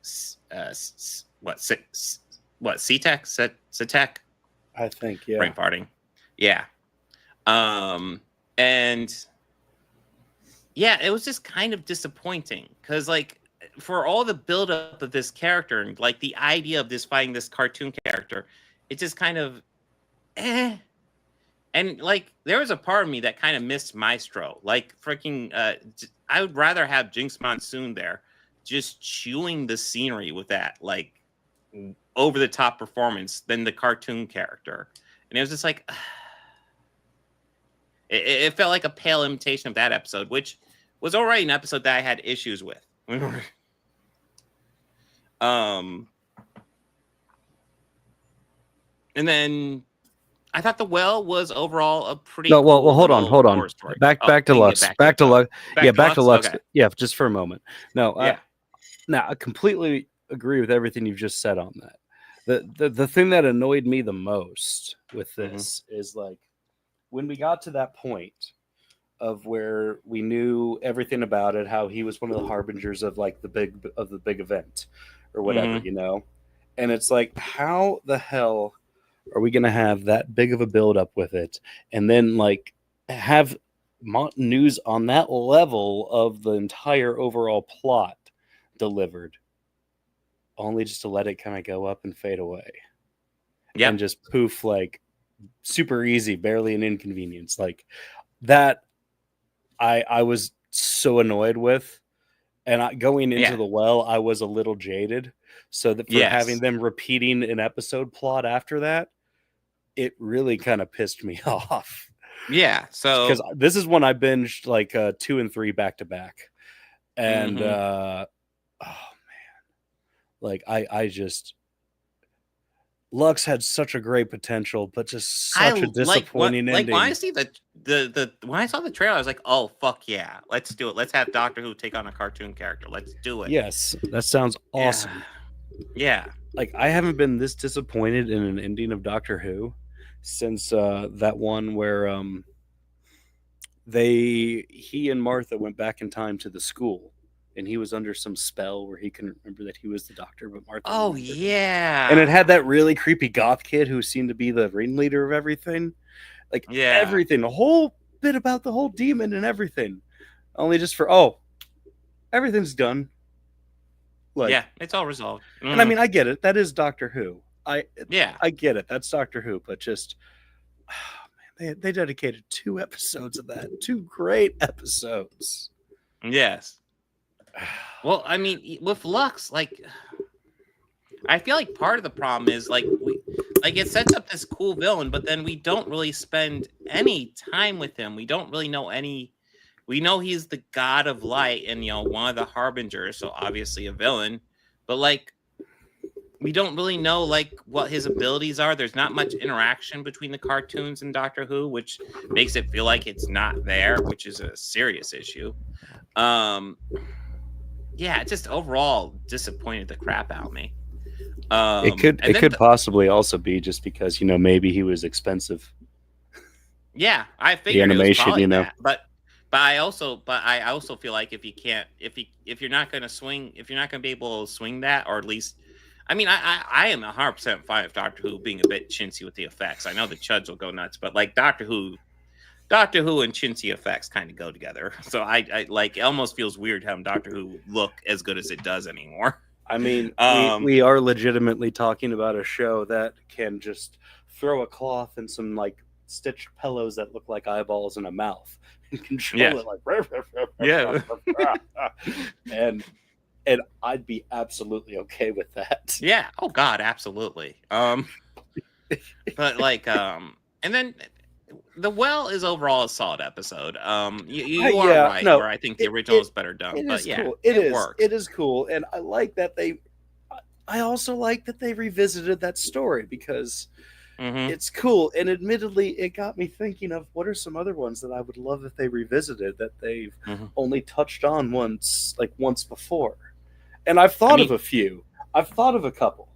CTEC? I think, yeah. Brain farting. Yeah. And yeah, it was just kind of disappointing because for all the buildup of this character and the idea of fighting this cartoon character, it just kind of And there was a part of me that kind of missed Maestro. I would rather have Jinx Monsoon there just chewing the scenery with that over the top performance than the cartoon character. And it was just it felt like a pale imitation of that episode, which was already an episode that I had issues with. And then I thought The Well was overall a pretty well, hold on. Back to Lux. Back to Lux. Okay. Yeah, just for a moment. No, I completely agree with everything you've just said on that. The thing that annoyed me the most with this is when we got to that point of where we knew everything about it, how he was one of the harbingers of the big event or whatever, and it's how the hell are we going to have that big of a build up with it and then have news on that level of the entire overall plot delivered, only just to let it kind of go up and fade away. Yeah. And just poof, super easy, barely an inconvenience. That I was so annoyed with. And going into Yeah. the well, I was a little jaded. So that for having Yes. them repeating an episode plot after that, it really kind of pissed me off. Yeah. Because So this is when I binged like 2 and 3 back to back. And mhm. oh man, like I just Lux had such a great potential, but just such a disappointing ending. when I see the when I saw the trailer, I was like, oh fuck yeah, let's do it. Let's have Doctor Who take on a cartoon character. Let's do it. Yes, that sounds awesome. Yeah. Like I haven't been this disappointed in an ending of Doctor Who since that one where he and Martha went back in time to the school, and he was under some spell where he couldn't remember that he was the Doctor, but Martha Oh remembered. yeah. And it had that really creepy goth kid who seemed to be the ringleader of everything. Like everything, a whole bit about the whole demon and everything. Only just for everything's done. Like, yeah, it's all resolved. And I mean, I get it. That is Doctor Who. I get it. That's Doctor Who. But just, man, they dedicated 2 episodes of that. 2 great episodes. Yes. Well, I mean, with Lux, like, I feel like part of the problem is like it sets up this cool villain, but then we don't really spend any time with him. We don't really know any. We know he's the god of light and, one of the harbingers, so obviously a villain. But, like, we don't really know, like, what his abilities are. There's not much interaction between the cartoons and Doctor Who, which makes it feel like it's not there, which is a serious issue. Yeah, it just overall disappointed the crap out of me. It could possibly also be just because, maybe he was expensive. Yeah, I figured the animation, it was that. But I also feel like if you're not going to be able to swing that, or at least, I mean, I am 100% fine with Doctor Who being a bit chintzy with the effects. I know the chuds will go nuts, but like Doctor Who and chintzy effects kind of go together. So I like, it almost feels weird having Doctor Who look as good as it does anymore. I mean, we are legitimately talking about a show that can just throw a cloth and some like stitched pillows that look like eyeballs and a mouth and control it like and I'd be absolutely okay with that. Yeah. Oh God, absolutely. But like, and then The Well is overall a solid episode. You are right, where I think the original is better done. But yeah, cool. it works. It is cool, and I like that I also like that they revisited that story because it's cool. And admittedly, it got me thinking of what are some other ones that I would love if they revisited that they've only touched on once before. And I've thought of a few. I've thought of a couple.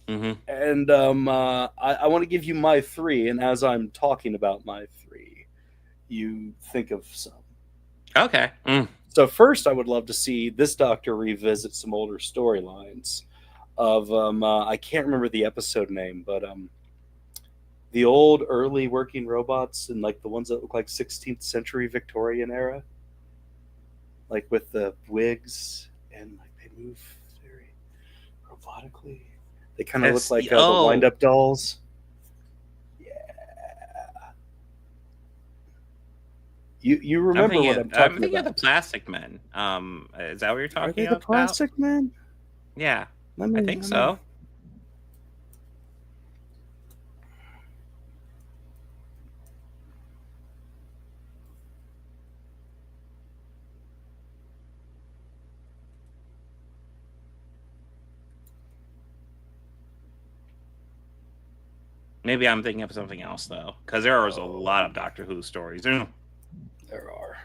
And I want to give you my 3, and as I'm talking about my 3, you think of some. Okay. So first, I would love to see this Doctor revisit some older storylines of I can't remember the episode name, but the old early working robots and like the ones that look like 16th century Victorian era, like with the wigs and like they move very robotically. They kind of look like the wind-up dolls. Yeah. You remember what I'm talking about? I'm thinking of the Plastic Men. Is that what you're talking about? Are they the Plastic Men? Yeah, I think so. Maybe I'm thinking of something else, though, because there was a lot of Doctor Who stories. There are.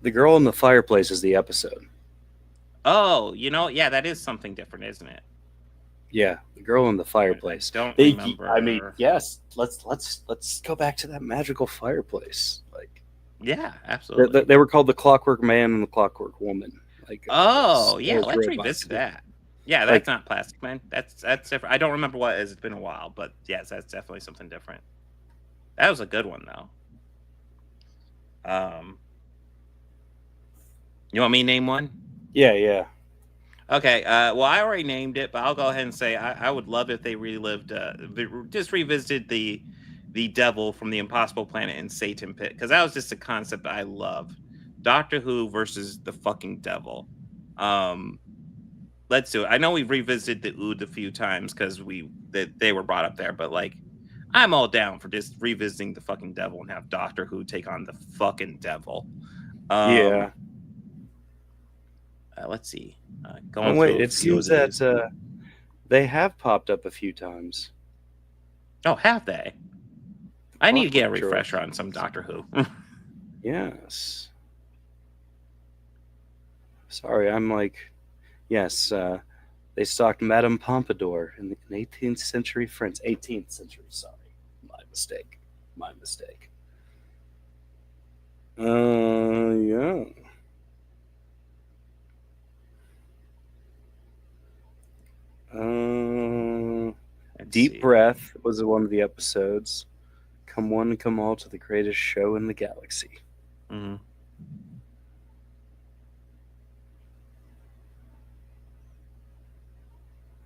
The Girl in the Fireplace is the episode. Oh, yeah, that is something different, isn't it? Yeah, The Girl in the Fireplace. I don't remember. I mean, yes, let's go back to that magical fireplace. Like, yeah, absolutely. They were called the Clockwork Man and the Clockwork Woman. Like, let's revisit that. Yeah, that's not Plastic Man. That's different. I don't remember what it is. It's been a while, but yes, that's definitely something different. That was a good one, though. You want me to name one? Yeah. Okay. Well, I already named it, but I'll go ahead and say I would love if they relived, just revisited the devil from the Impossible Planet and Satan Pit, because that was just a concept I love. Doctor Who versus the fucking devil. Let's do it. I know we've revisited the Ood a few times because they were brought up there, but like, I'm all down for just revisiting the fucking devil and have Doctor Who take on the fucking devil. Yeah. Let's see. Oh wait, it seems that they have popped up a few times. Oh, have they? I need to get a refresher on some Doctor Who. Yes. Sorry, I'm like, yes, they stalked Madame Pompadour in 18th century France. 18th century, sorry. My mistake. Yeah. Deep Breath was one of the episodes. Come one, come all to the greatest show in the galaxy. Mm-hmm.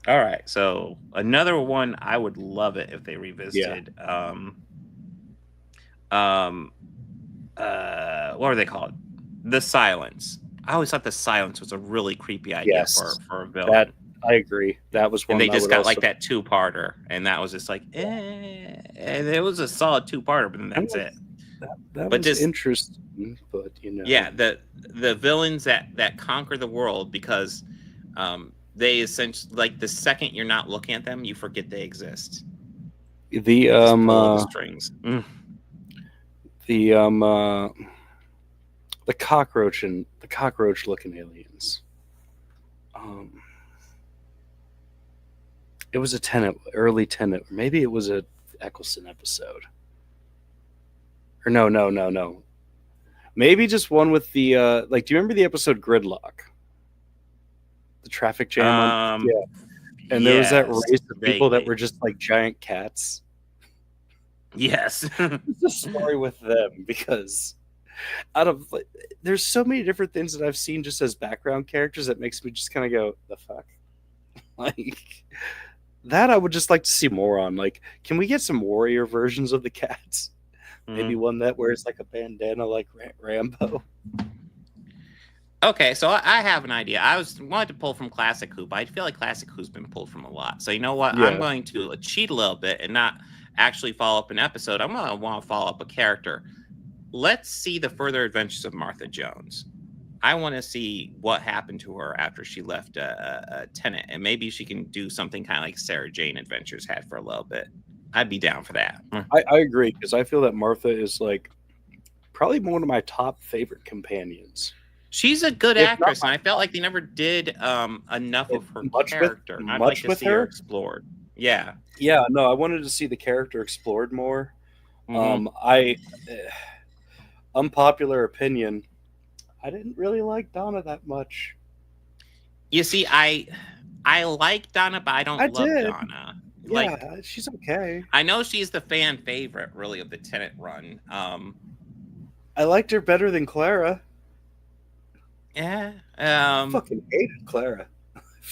All right, so another one I would love it if they revisited. What were they called? The Silence. I always thought the Silence was a really creepy idea for a villain. That I agree. That was one. And they just got like that 2-parter, and that was just like, and it was a solid 2-parter, but then that's it. That was just interesting, but you know, yeah, the villains that conquer the world because they essentially, like, the second you're not looking at them, you forget they exist. The strings. The cockroach looking aliens. It was a early Tenet, or maybe it was a Eccleston episode. Or no. Maybe just one with the like. Do you remember the episode Gridlock? The traffic jam. Yeah. And there was that race of people that were just like giant cats. Yes. It's a story with them because there's so many different things that I've seen just as background characters that makes me just kind of go, the fuck? Like, that I would just like to see more on. Like, can we get some warrior versions of the cats? Maybe one that wears like a bandana like Rambo. Okay, so I have an idea. I wanted to pull from Classic Who, but I feel like Classic Who's been pulled from a lot. So you know what? Yeah. I'm going to cheat a little bit and not actually follow up an episode. I'm going to want to follow up a character. Let's see the further adventures of Martha Jones. I want to see what happened to her after she left Tenet, and maybe she can do something kind of like Sarah Jane Adventures had for a little bit. I'd be down for that. I agree, because I feel that Martha is like probably one of my top favorite companions. She's a good actress, and I felt like they never did enough of her character. I'd like to see her explored. Yeah. Yeah, no, I wanted to see the character explored more. Unpopular opinion, I didn't really like Donna that much. You see, I like Donna, but I don't love Donna. Yeah, she's okay. I know she's the fan favorite, really, of the Tenet run. I liked her better than Clara. Yeah. I fucking hated Clara.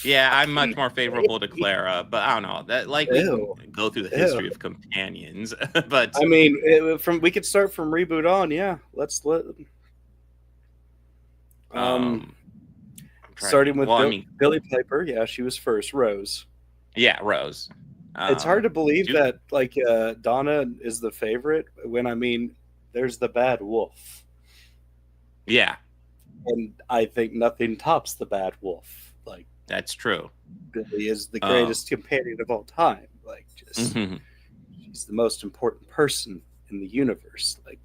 Yeah, I'm much more favorable to Clara, but I don't know. That we can go through the history of companions, but I mean, we could start from reboot on. Yeah, starting with Billy Piper. Yeah, she was first. Rose. Yeah, Rose. It's hard to believe that like Donna is the favorite when there's the bad wolf. Yeah, and I think nothing tops the bad wolf. Like, that's true. Billy is the greatest companion of all time. Like, just she's the most important person in the universe. Like,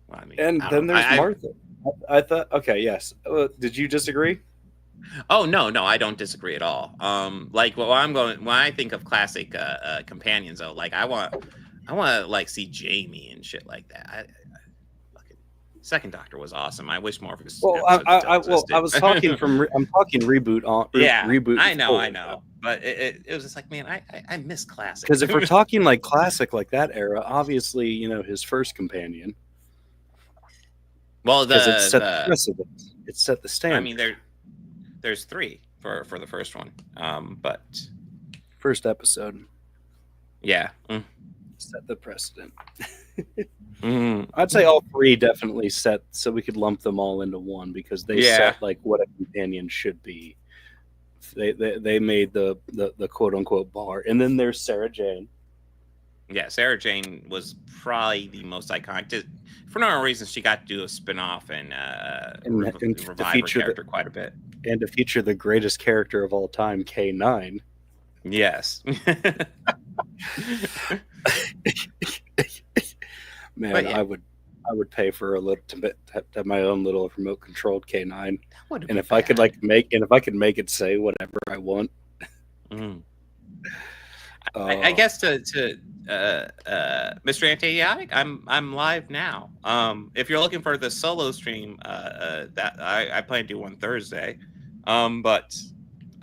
well, and then there's Martha. I thought, okay, yes. Did you disagree? Oh no, I don't disagree at all. Like, when I think of classic companions, though, like I want to like see Jamie and shit like that. Second Doctor was awesome. I wish more of his. Well, I was talking I'm talking reboot on. Reboot. I know. But it was just like, man, I miss classic. Because if we're talking like classic, like that era, obviously, his first companion. Well, it set the precedent. It set the standard. I mean, there's 3 for the first one, but first episode. Yeah. set the precedent. Mm, I'd say all three definitely set, so we could lump them all into one because they yeah. set like what a companion should be. They made the quote unquote bar, and then there's Sarah Jane. Yeah, Sarah Jane was probably the most iconic. For no reason, she got to do a spin-off and To revive her feature character quite a bit. and to feature the greatest character of all time, K9. Yes. Man, But yeah. I would pay for a little to have my own little remote controlled K9, and if I could make it say whatever I want. Mm. I guess to Mr. Antidiotic, I'm live now. If you're looking for the solo stream, that I plan to do one Thursday, but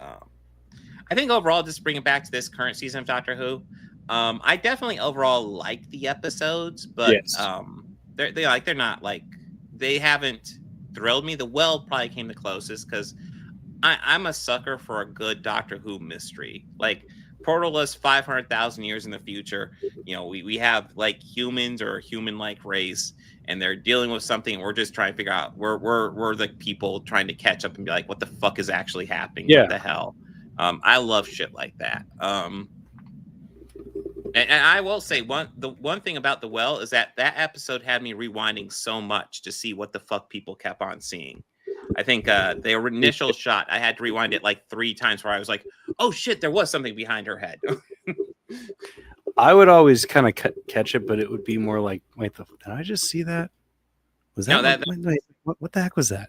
I think overall, just bring it back to this current season of Doctor Who. I definitely overall like the episodes, but Yes. they're not like, they haven't thrilled me. The Well probably came the closest because I'm a sucker for a good Doctor Who mystery. Like Portalless 500,000 years in the future, you know, we have like humans or a human-like race, and they're dealing with something. And we're just trying to figure out. We're the people trying to catch up and be like, what the fuck is actually happening? Yeah. What the hell? I love shit like that. And I will say the one thing about The Well is that episode had me rewinding so much to see what the fuck people kept on seeing. I think the initial shot, I had to rewind it like 3 times where I was like, oh shit, there was something behind her head. I would always kind of catch it, but it would be more like, wait, did I just see that? Was that, wait, what the heck was that?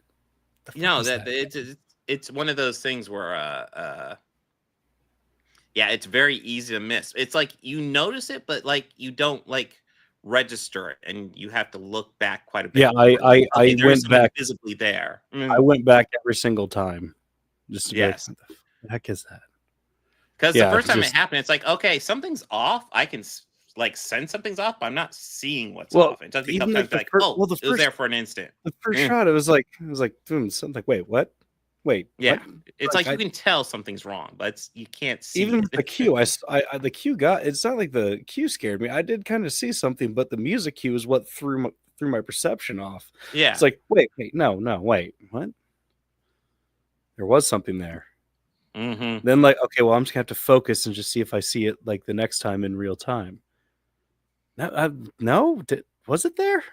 It's one of those things where yeah, it's very easy to miss. It's like you notice it, but like you don't like register it, and you have to look back quite a bit. Yeah, I went back visibly there. I went back every single time just to be like, what the heck is that? Because the first time it happened, it's like, okay, something's off. I can like sense something's off, but I'm not seeing what's off. It doesn't become like, it was there for an instant. The first shot, it was like something like, wait, what? Wait, yeah, what? it's like you can tell something's wrong, but you can't see. Even with the cue, the cue it's not like the cue scared me. I did kind of see something, but the music cue is what threw my perception off. Yeah, it's like, wait, no, wait, what? There was something there. Mm-hmm. Then like, okay, well, I'm just gonna have to focus and just see if I see it like the next time in real time. Was it there?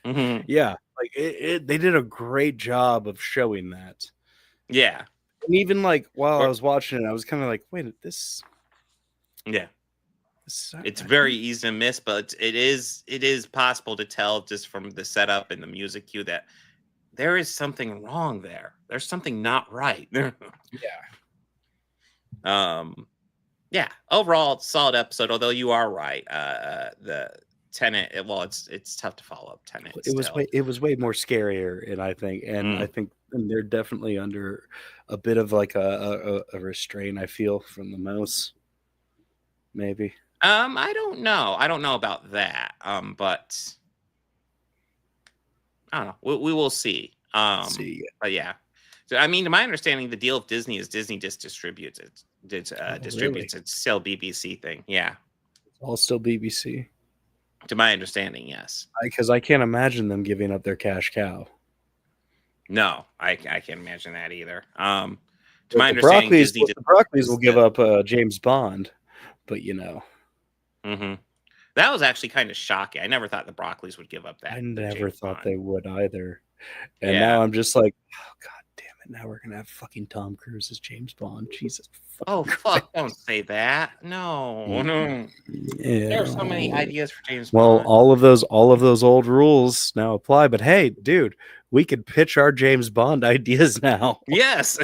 Mm-hmm. Yeah, like they did a great job of showing that. Yeah, and even like while I was watching it, I was kind of like, wait, this. Yeah, it's very easy to miss, but it is possible to tell just from the setup and the music cue that there is something wrong there. There's something not right. Yeah. Overall, solid episode. Although you are right, the Tenet. Well, it's tough to follow up Tenet. It was way more scarier, and I think they're definitely under a bit of like a restraint. I feel from the mouse, maybe. I don't know. I don't know about that. But I don't know. We will see. But yeah. So, I mean, to my understanding, the deal of Disney is Disney just distributes it. Distributes it. It's still BBC thing. Yeah. It's all still BBC. To my understanding, yes. Because I can't imagine them giving up their cash cow. No, I can't imagine that either. To my understanding, the Broccoli's will give up James Bond, but you know. Mm-hmm. That was actually kind of shocking. I never thought the Broccoli's would give up that. I never thought they would either. And now I'm just like, oh, God damn it. Now we're going to have fucking Tom Cruise as James Bond. Jesus. Oh, fuck. Don't say that. No. Yeah. There are so many ideas for James Bond. Well, all of those old rules now apply. But hey, dude, we could pitch our James Bond ideas now. Yes.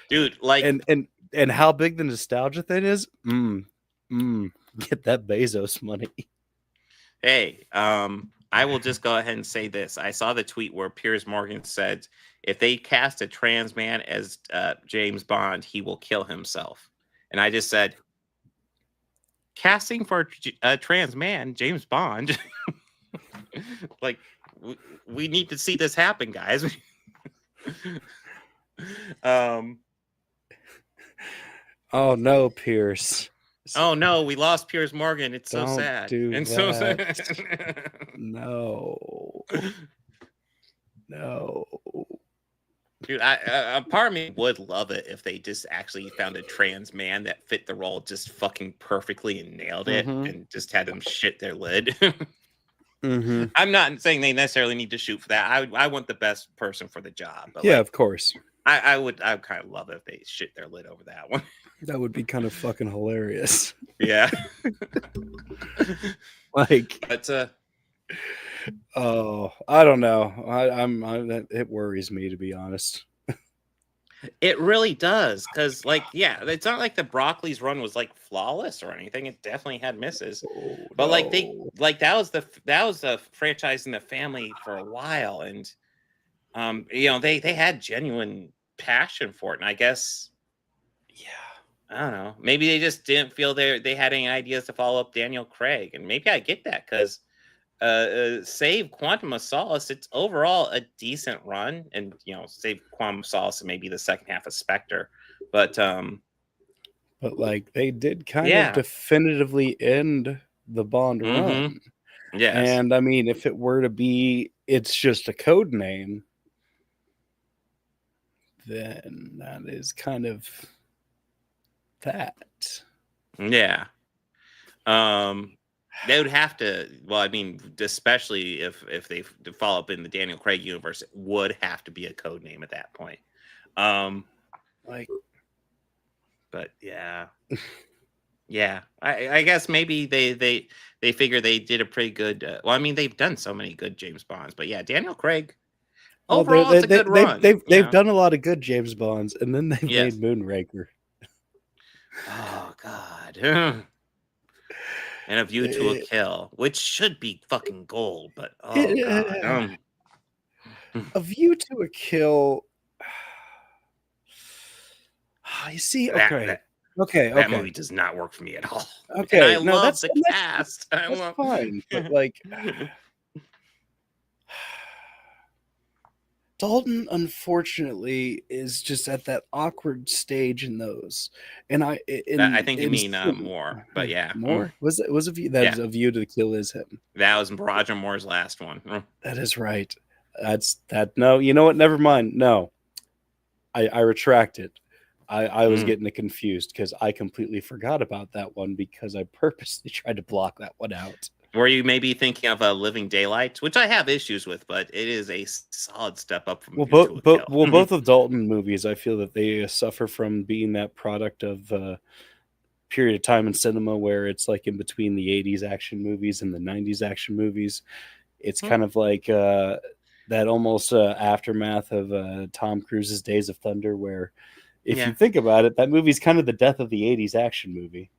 Dude, like. And how big the nostalgia thing is? Get that Bezos money. Hey, I will just go ahead and say this. I saw the tweet where Piers Morgan said, if they cast a trans man as James Bond, he will kill himself. And I just said, casting for a trans man, James Bond, like, we need to see this happen, guys. Oh no, Pierce. Oh no, we lost Piers Morgan. It's so Don't sad. do And so sad. No. No. Dude, a part of me would love it if they just actually found a trans man that fit the role just fucking perfectly and nailed it, and just had them shit their lid. I'm not saying they necessarily need to shoot for that. I want the best person for the job. But Yeah, of course. I would kind of love it if they shit their lid over that one. That would be kind of fucking hilarious. Yeah. Like, but oh, I don't know. It worries me, to be honest. it really does, because like, yeah, it's not like the Broccoli's run was like flawless or anything. It definitely had misses, but like that was a franchise in the family for a while, and they had genuine passion for it, and I guess, I don't know, maybe they just didn't feel they had any ideas to follow up Daniel Craig, and maybe I get that, because save Quantum of Solace, it's overall a decent run, and save Quantum of Solace and maybe the second half of Spectre, but like they did kind of definitively end the Bond run. Yes. And I mean, if it were to be, it's just a code name, then that is kind of that. Yeah. They would have to. Well, I mean, especially if they follow up in the Daniel Craig universe, it would have to be a code name at that point. But yeah, yeah. I guess maybe they figure they did a pretty good. Well, I mean, they've done so many good James Bonds, but yeah, Daniel Craig. Overall, it's a good run. They've done a lot of good James Bonds, and then they've made Moonraker. Oh God. And A View to a Kill, which should be fucking gold, but God. A View to a Kill. You see, okay. That movie does not work for me at all. Okay, and I love the cast. That's fine, but like, Dalton, unfortunately, is just at that awkward stage in those, and I think you mean Moore, but yeah, Moore was a View. That's A View to Kill is him. That was Roger Moore's last one. That is right. That's that. No, you know what? Never mind. No, I retract it. I was getting it confused because I completely forgot about that one because I purposely tried to block that one out. Were you maybe thinking of Living Daylights, which I have issues with, but it is a solid step up from both of Dalton movies, I feel that they suffer from being that product of period of time in cinema where it's like in between the 80s action movies and the 90s action movies. It's kind of like that almost aftermath of Tom Cruise's Days of Thunder, where if you think about it, that movie's kind of the death of the 80s action movie.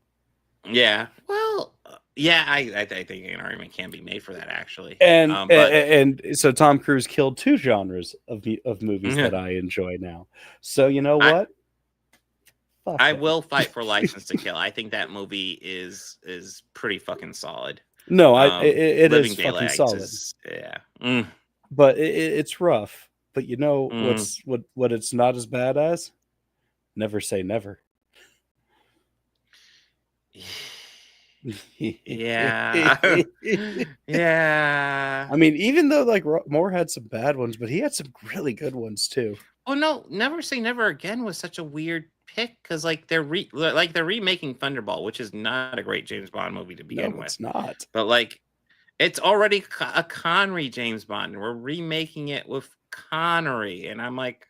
Yeah. Well, yeah, I think an argument can be made for that, actually. And so Tom Cruise killed two genres of movies that I enjoy now. So you know what? I will fight for License to Kill. I think that movie is pretty fucking solid. No, it is fucking solid. Yeah. But it's rough. But you know what it's not as bad as? Never Say Never. Yeah. Yeah. I mean, even though like Moore had some bad ones, but he had some really good ones too. Oh no, Never Say Never Again was such a weird pick because like they're remaking Thunderball, which is not a great James Bond movie to begin with. It's not. But like, it's already a Connery James Bond. We're remaking it with Connery, and I'm like,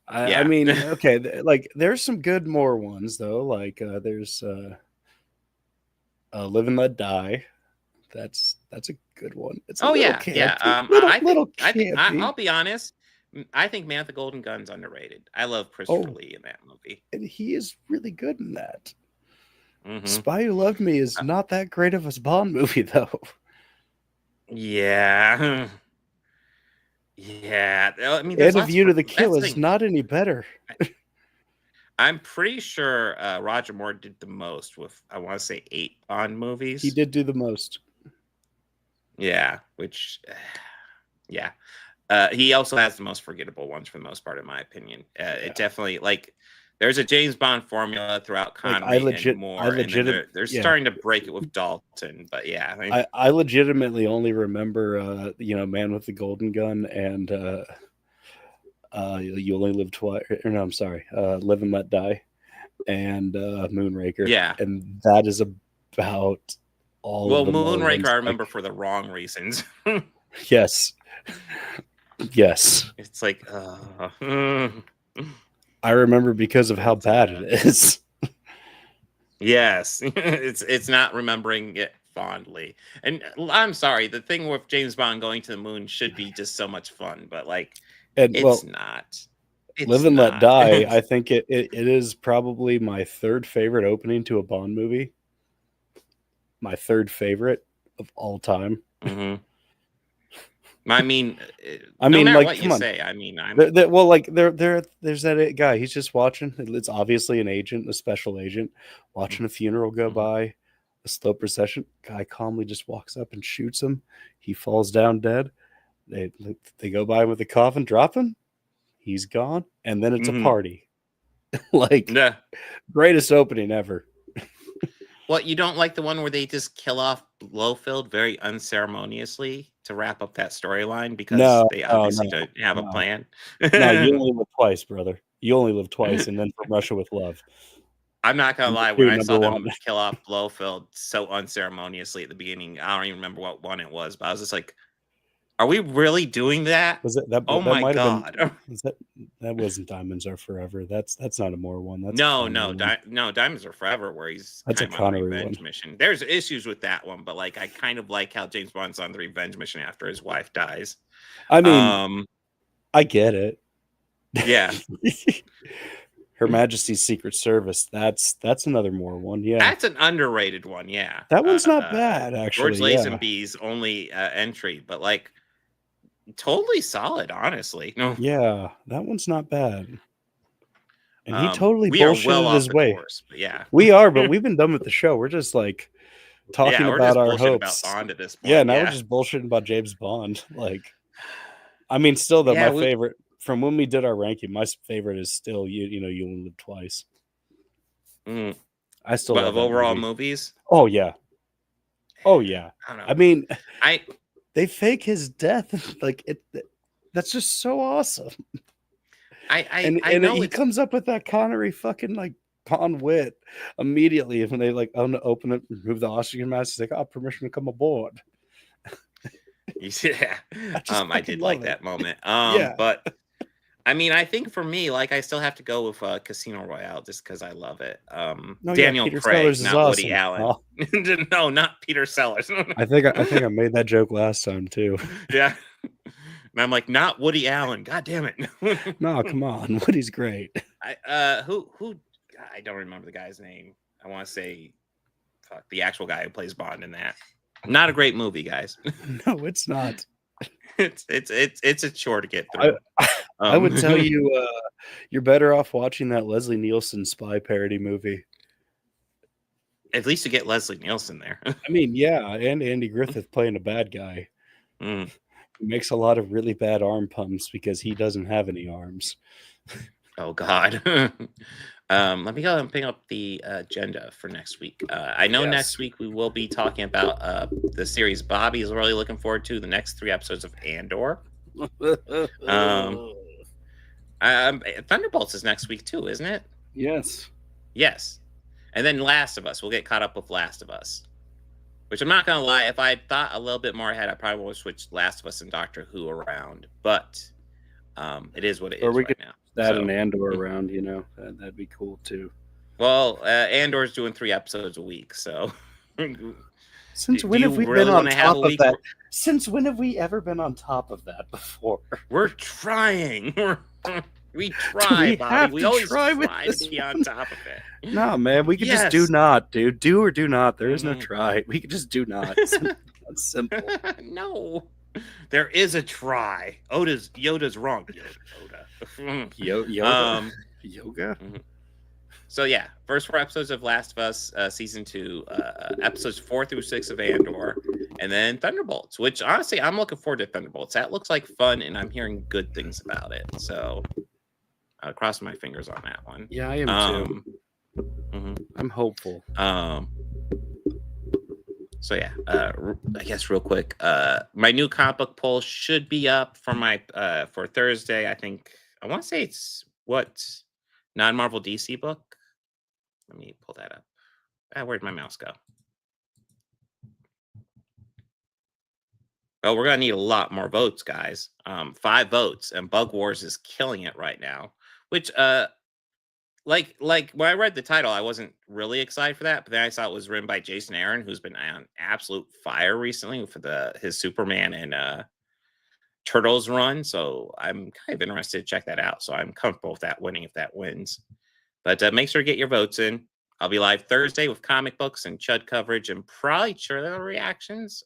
I mean, okay, like there's some good Moore ones though. Like there's Live and Let Die. That's a good one. It's I'll be honest. I think Man with the Golden Gun's underrated. I love Christopher Lee in that movie, and he is really good in that. Spy Who Loved Me is not that great of a Bond movie though. Yeah. Yeah, I mean, and A View to the Kill is not any better. I'm pretty sure Roger Moore did the most with, I want to say, 8 Bond movies. He did do the most. Yeah, which, yeah. He also has the most forgettable ones for the most part, in my opinion. It definitely like there's a James Bond formula throughout Connery and more, and then they're starting to break it with Dalton. But yeah, I mean, I legitimately only remember Man with the Golden Gun and You Only Live Twice. Or no, I'm sorry, Live and Let Die, and Moonraker. Yeah, and that is about all. Well, of the Moonraker, ones, I remember for the wrong reasons. Yes. Yes. It's like, I remember because of how bad it is. Yes, it's not remembering it fondly. And I'm sorry, the thing with James Bond going to the moon should be just so much fun, but like, it's not. Live and Let Die. I think it is probably my third favorite opening to a Bond movie. My third favorite of all time. Mm-hmm. I mean, no matter what you say. I mean, there's that guy. He's just watching. It's obviously an agent, a special agent, watching a funeral go by, a slow procession. Guy calmly just walks up and shoots him. He falls down dead. They go by with the coffin, drop him. He's gone, and then it's a party. Greatest opening ever. Well, you don't like the one where they just kill off Blofeld very unceremoniously to wrap up that storyline because they obviously don't have a plan? No, you only live twice, brother. You only live twice, and then From Russia with Love. I'm not gonna lie. When I saw them kill off Blofeld so unceremoniously at the beginning, I don't even remember what one it was, but I was just like, "Are we really doing that?" Was it that? Oh that my god! That wasn't Diamonds Are Forever. That's not a Moore one. That's no, Diamonds Are Forever, where he's that's a Connery revenge one. mission. There's issues with that one, but like I kind of like how James Bond's on the revenge mission after his wife dies. I mean, I get it. Yeah. Her Majesty's Secret Service. That's another Moore one. Yeah, that's an underrated one. Yeah, that one's not bad actually. George Lazenby's only entry, but like totally solid, honestly. No, yeah, that one's not bad. And he totally we are bullshitted well his off way. Course, but yeah, we are, but we've been done with the show. We're just like talking about our hopes. About Bond at this point. Yeah, now we're just bullshitting about James Bond. Like, I mean, still though, my favorite from when we did our ranking, my favorite is still You Only Live Twice. I still love of overall movies. Oh yeah. Oh yeah. I mean, they fake his death like it. That's just so awesome. I know he comes up with that Connery fucking like Bond wit immediately when they like open it, remove the oxygen mask. He's like, "Oh, permission to come aboard." Yeah, I did like that moment. Yeah. But I mean, I think for me, like, I still have to go with Casino Royale just because I love it. Daniel Craig, not awesome. Woody Allen. Oh. No, not Peter Sellers. I think I made that joke last time too. Yeah. And I'm like, not Woody Allen. God damn it. No, come on. Woody's great. Who I don't remember the guy's name. I want to say the actual guy who plays Bond in that. Not a great movie, guys. No, it's not. It's a chore to get through. I would tell you you're better off watching that Leslie Nielsen spy parody movie. At least to get Leslie Nielsen there. I mean, yeah, and Andy Griffith playing a bad guy. He makes a lot of really bad arm pumps because he doesn't have any arms. Oh God. Let me go and pick up the agenda for next week. I know next week we will be talking about the series Bobby is really looking forward to, the next 3 episodes of Andor. Thunderbolts is next week too, isn't it? Yes. And then Last of Us. We'll get caught up with Last of Us. Which I'm not going to lie, if I thought a little bit more ahead, I probably would have switched Last of Us and Doctor Who around. But it is what it is right now. That and Andor around, that'd be cool too. Well, Andor's doing 3 episodes a week, so. Since when have we been on top of that? Since when have we ever been on top of that before? We're trying. We try, Bobby. We always try to be on top of it. No, man, we could just do not, dude. Do or do not. There is no try. We could just do not. That's simple. No. There is a try. Yoda's wrong. Yoda. Yoga. So yeah, first 4 episodes of Last of Us, season 2, episodes 4 through 6 of Andor, And then Thunderbolts, which honestly, I'm looking forward to Thunderbolts. That looks like fun, and I'm hearing good things about it. So I'll cross my fingers on that one. Yeah, I am too. I'm hopeful. So yeah, I guess real quick, my new comic book poll should be up for my for Thursday. I think I want to say it's what non-Marvel DC book. Let me pull that up. Where'd my mouse go? Oh, we're gonna need a lot more votes, guys. 5 votes, and Bug Wars is killing it right now. Which, like when I read the title, I wasn't really excited for that, but then I saw it was written by Jason Aaron, who's been on absolute fire recently for his Superman and Turtles run. So I'm kind of interested to check that out. So I'm comfortable with that winning if that wins. But make sure to get your votes in. I'll be live Thursday with comic books and Chud coverage and probably trailer reactions.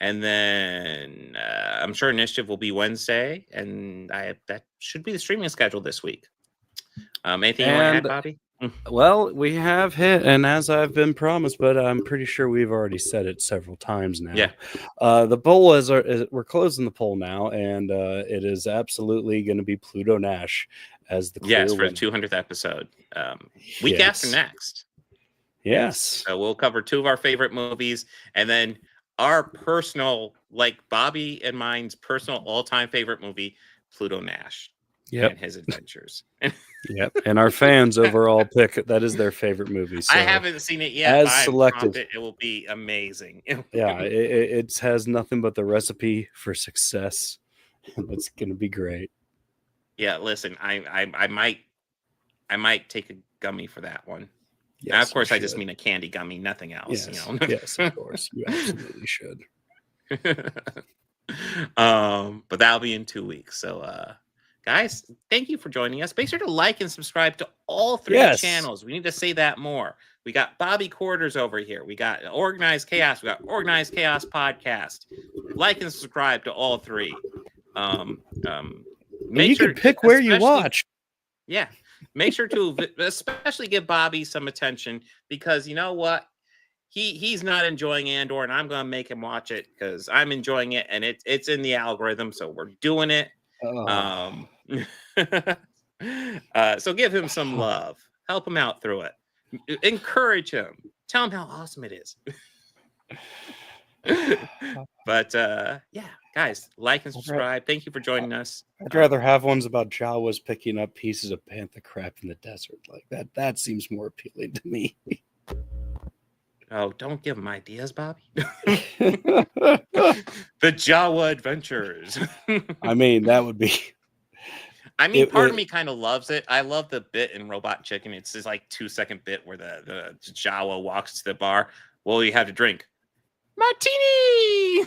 And then I'm sure Initiative will be Wednesday, and that should be the streaming schedule this week. Anything you want to add, Bobby? Well, we have hit, and as I've been promised, but I'm pretty sure we've already said it several times now. Yeah. The poll is we're closing the poll now, and it is absolutely going to be Pluto Nash as the clear for winner. the 200th episode. Week after next. Yes. So we'll cover 2 of our favorite movies, and then our personal, like Bobby and mine's personal all-time favorite movie, Pluto Nash. Yep. And his adventures. Yep. And our fans overall pick that is their favorite movie. So I haven't seen it yet. As selected, it will be amazing. Yeah, it has nothing but the recipe for success. It's going to be great. Yeah, listen, I might take a gummy for that one. Yes, now, of course, I just mean a candy gummy, nothing else. Yes, you know? Yes, of course, you absolutely should. But that'll be in 2 weeks. So, guys, thank you for joining us. Make sure to like and subscribe to all 3 channels. We need to say that more. We got Bobby Quarters over here. We got Organized Chaos. We got Organized Chaos Podcast. Like and subscribe to all 3. You can pick where you watch. Yeah. Make sure to especially give Bobby some attention, because you know what? He's not enjoying Andor, and I'm going to make him watch it because I'm enjoying it, and it's in the algorithm, so we're doing it. So give him some love. Help him out through it. Encourage him. Tell him how awesome it is. But yeah, guys, like and subscribe. Thank you for joining us. I'd rather have ones about Jawas picking up pieces of bantha crap in the desert. Like that seems more appealing to me. Oh, don't give him ideas, Bobby. The Jawa Adventures. I mean, that would be. I mean, part of me kind of loves it. I love the bit in Robot Chicken. It's this like 2-second bit where the Jawa walks to the bar. Well, you have to drink martini.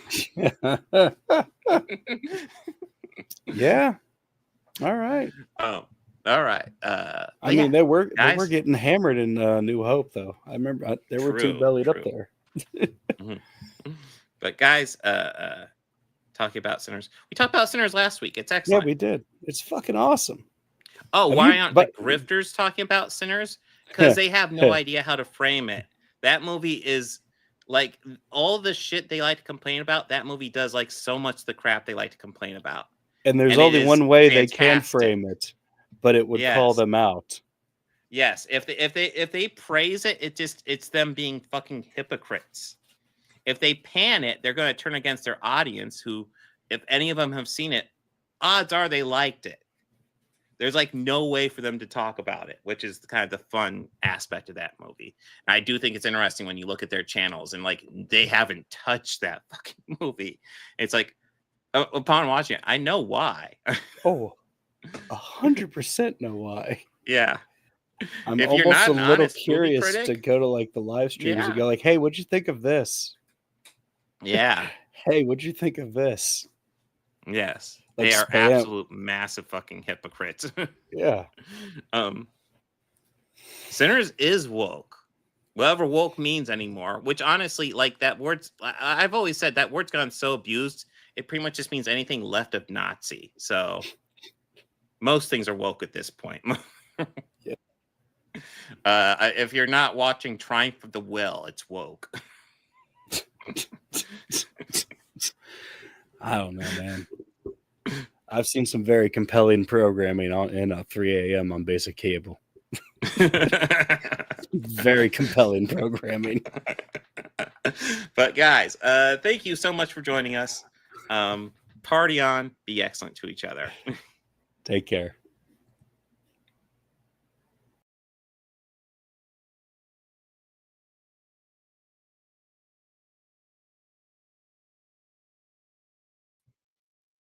Yeah. All right. All right. I mean, they were getting hammered in New Hope, though. I remember there were 2 bellied up there. But guys, talking about Sinners, we talked about Sinners last week. It's excellent. Yeah, we did. It's fucking awesome. Oh, why aren't the grifters talking about Sinners? Because they have no idea how to frame it. That movie is like all the shit they like to complain about. That movie does like so much the crap they like to complain about. And there's only one way they can frame it, but it would call them out. Yes, if they praise it, it's them being fucking hypocrites. If they pan it, they're going to turn against their audience, who, if any of them have seen it, odds are they liked it. There's like no way for them to talk about it, which is kind of the fun aspect of that movie. And I do think it's interesting when you look at their channels and like they haven't touched that fucking movie. It's like, upon watching it, I know why. Oh, 100% know why. Yeah. I'm almost a little curious to go to like the live streams and go like, hey, what'd you think of this? Yeah. Hey, what'd you think of this? Yes. Like they are spam. Absolute massive fucking hypocrites. Yeah. Sinners is woke. Whatever woke means anymore, which honestly, like that word's, I've always said that word's gotten so abused, it pretty much just means anything left of Nazi. So most things are woke at this point. Yeah. If you're not watching Triumph of the Will, it's woke. I don't know, man. I've seen some very compelling programming in 3 a.m. on basic cable. Very compelling programming. But guys, thank you so much for joining us. Party on. Be excellent to each other. Take care.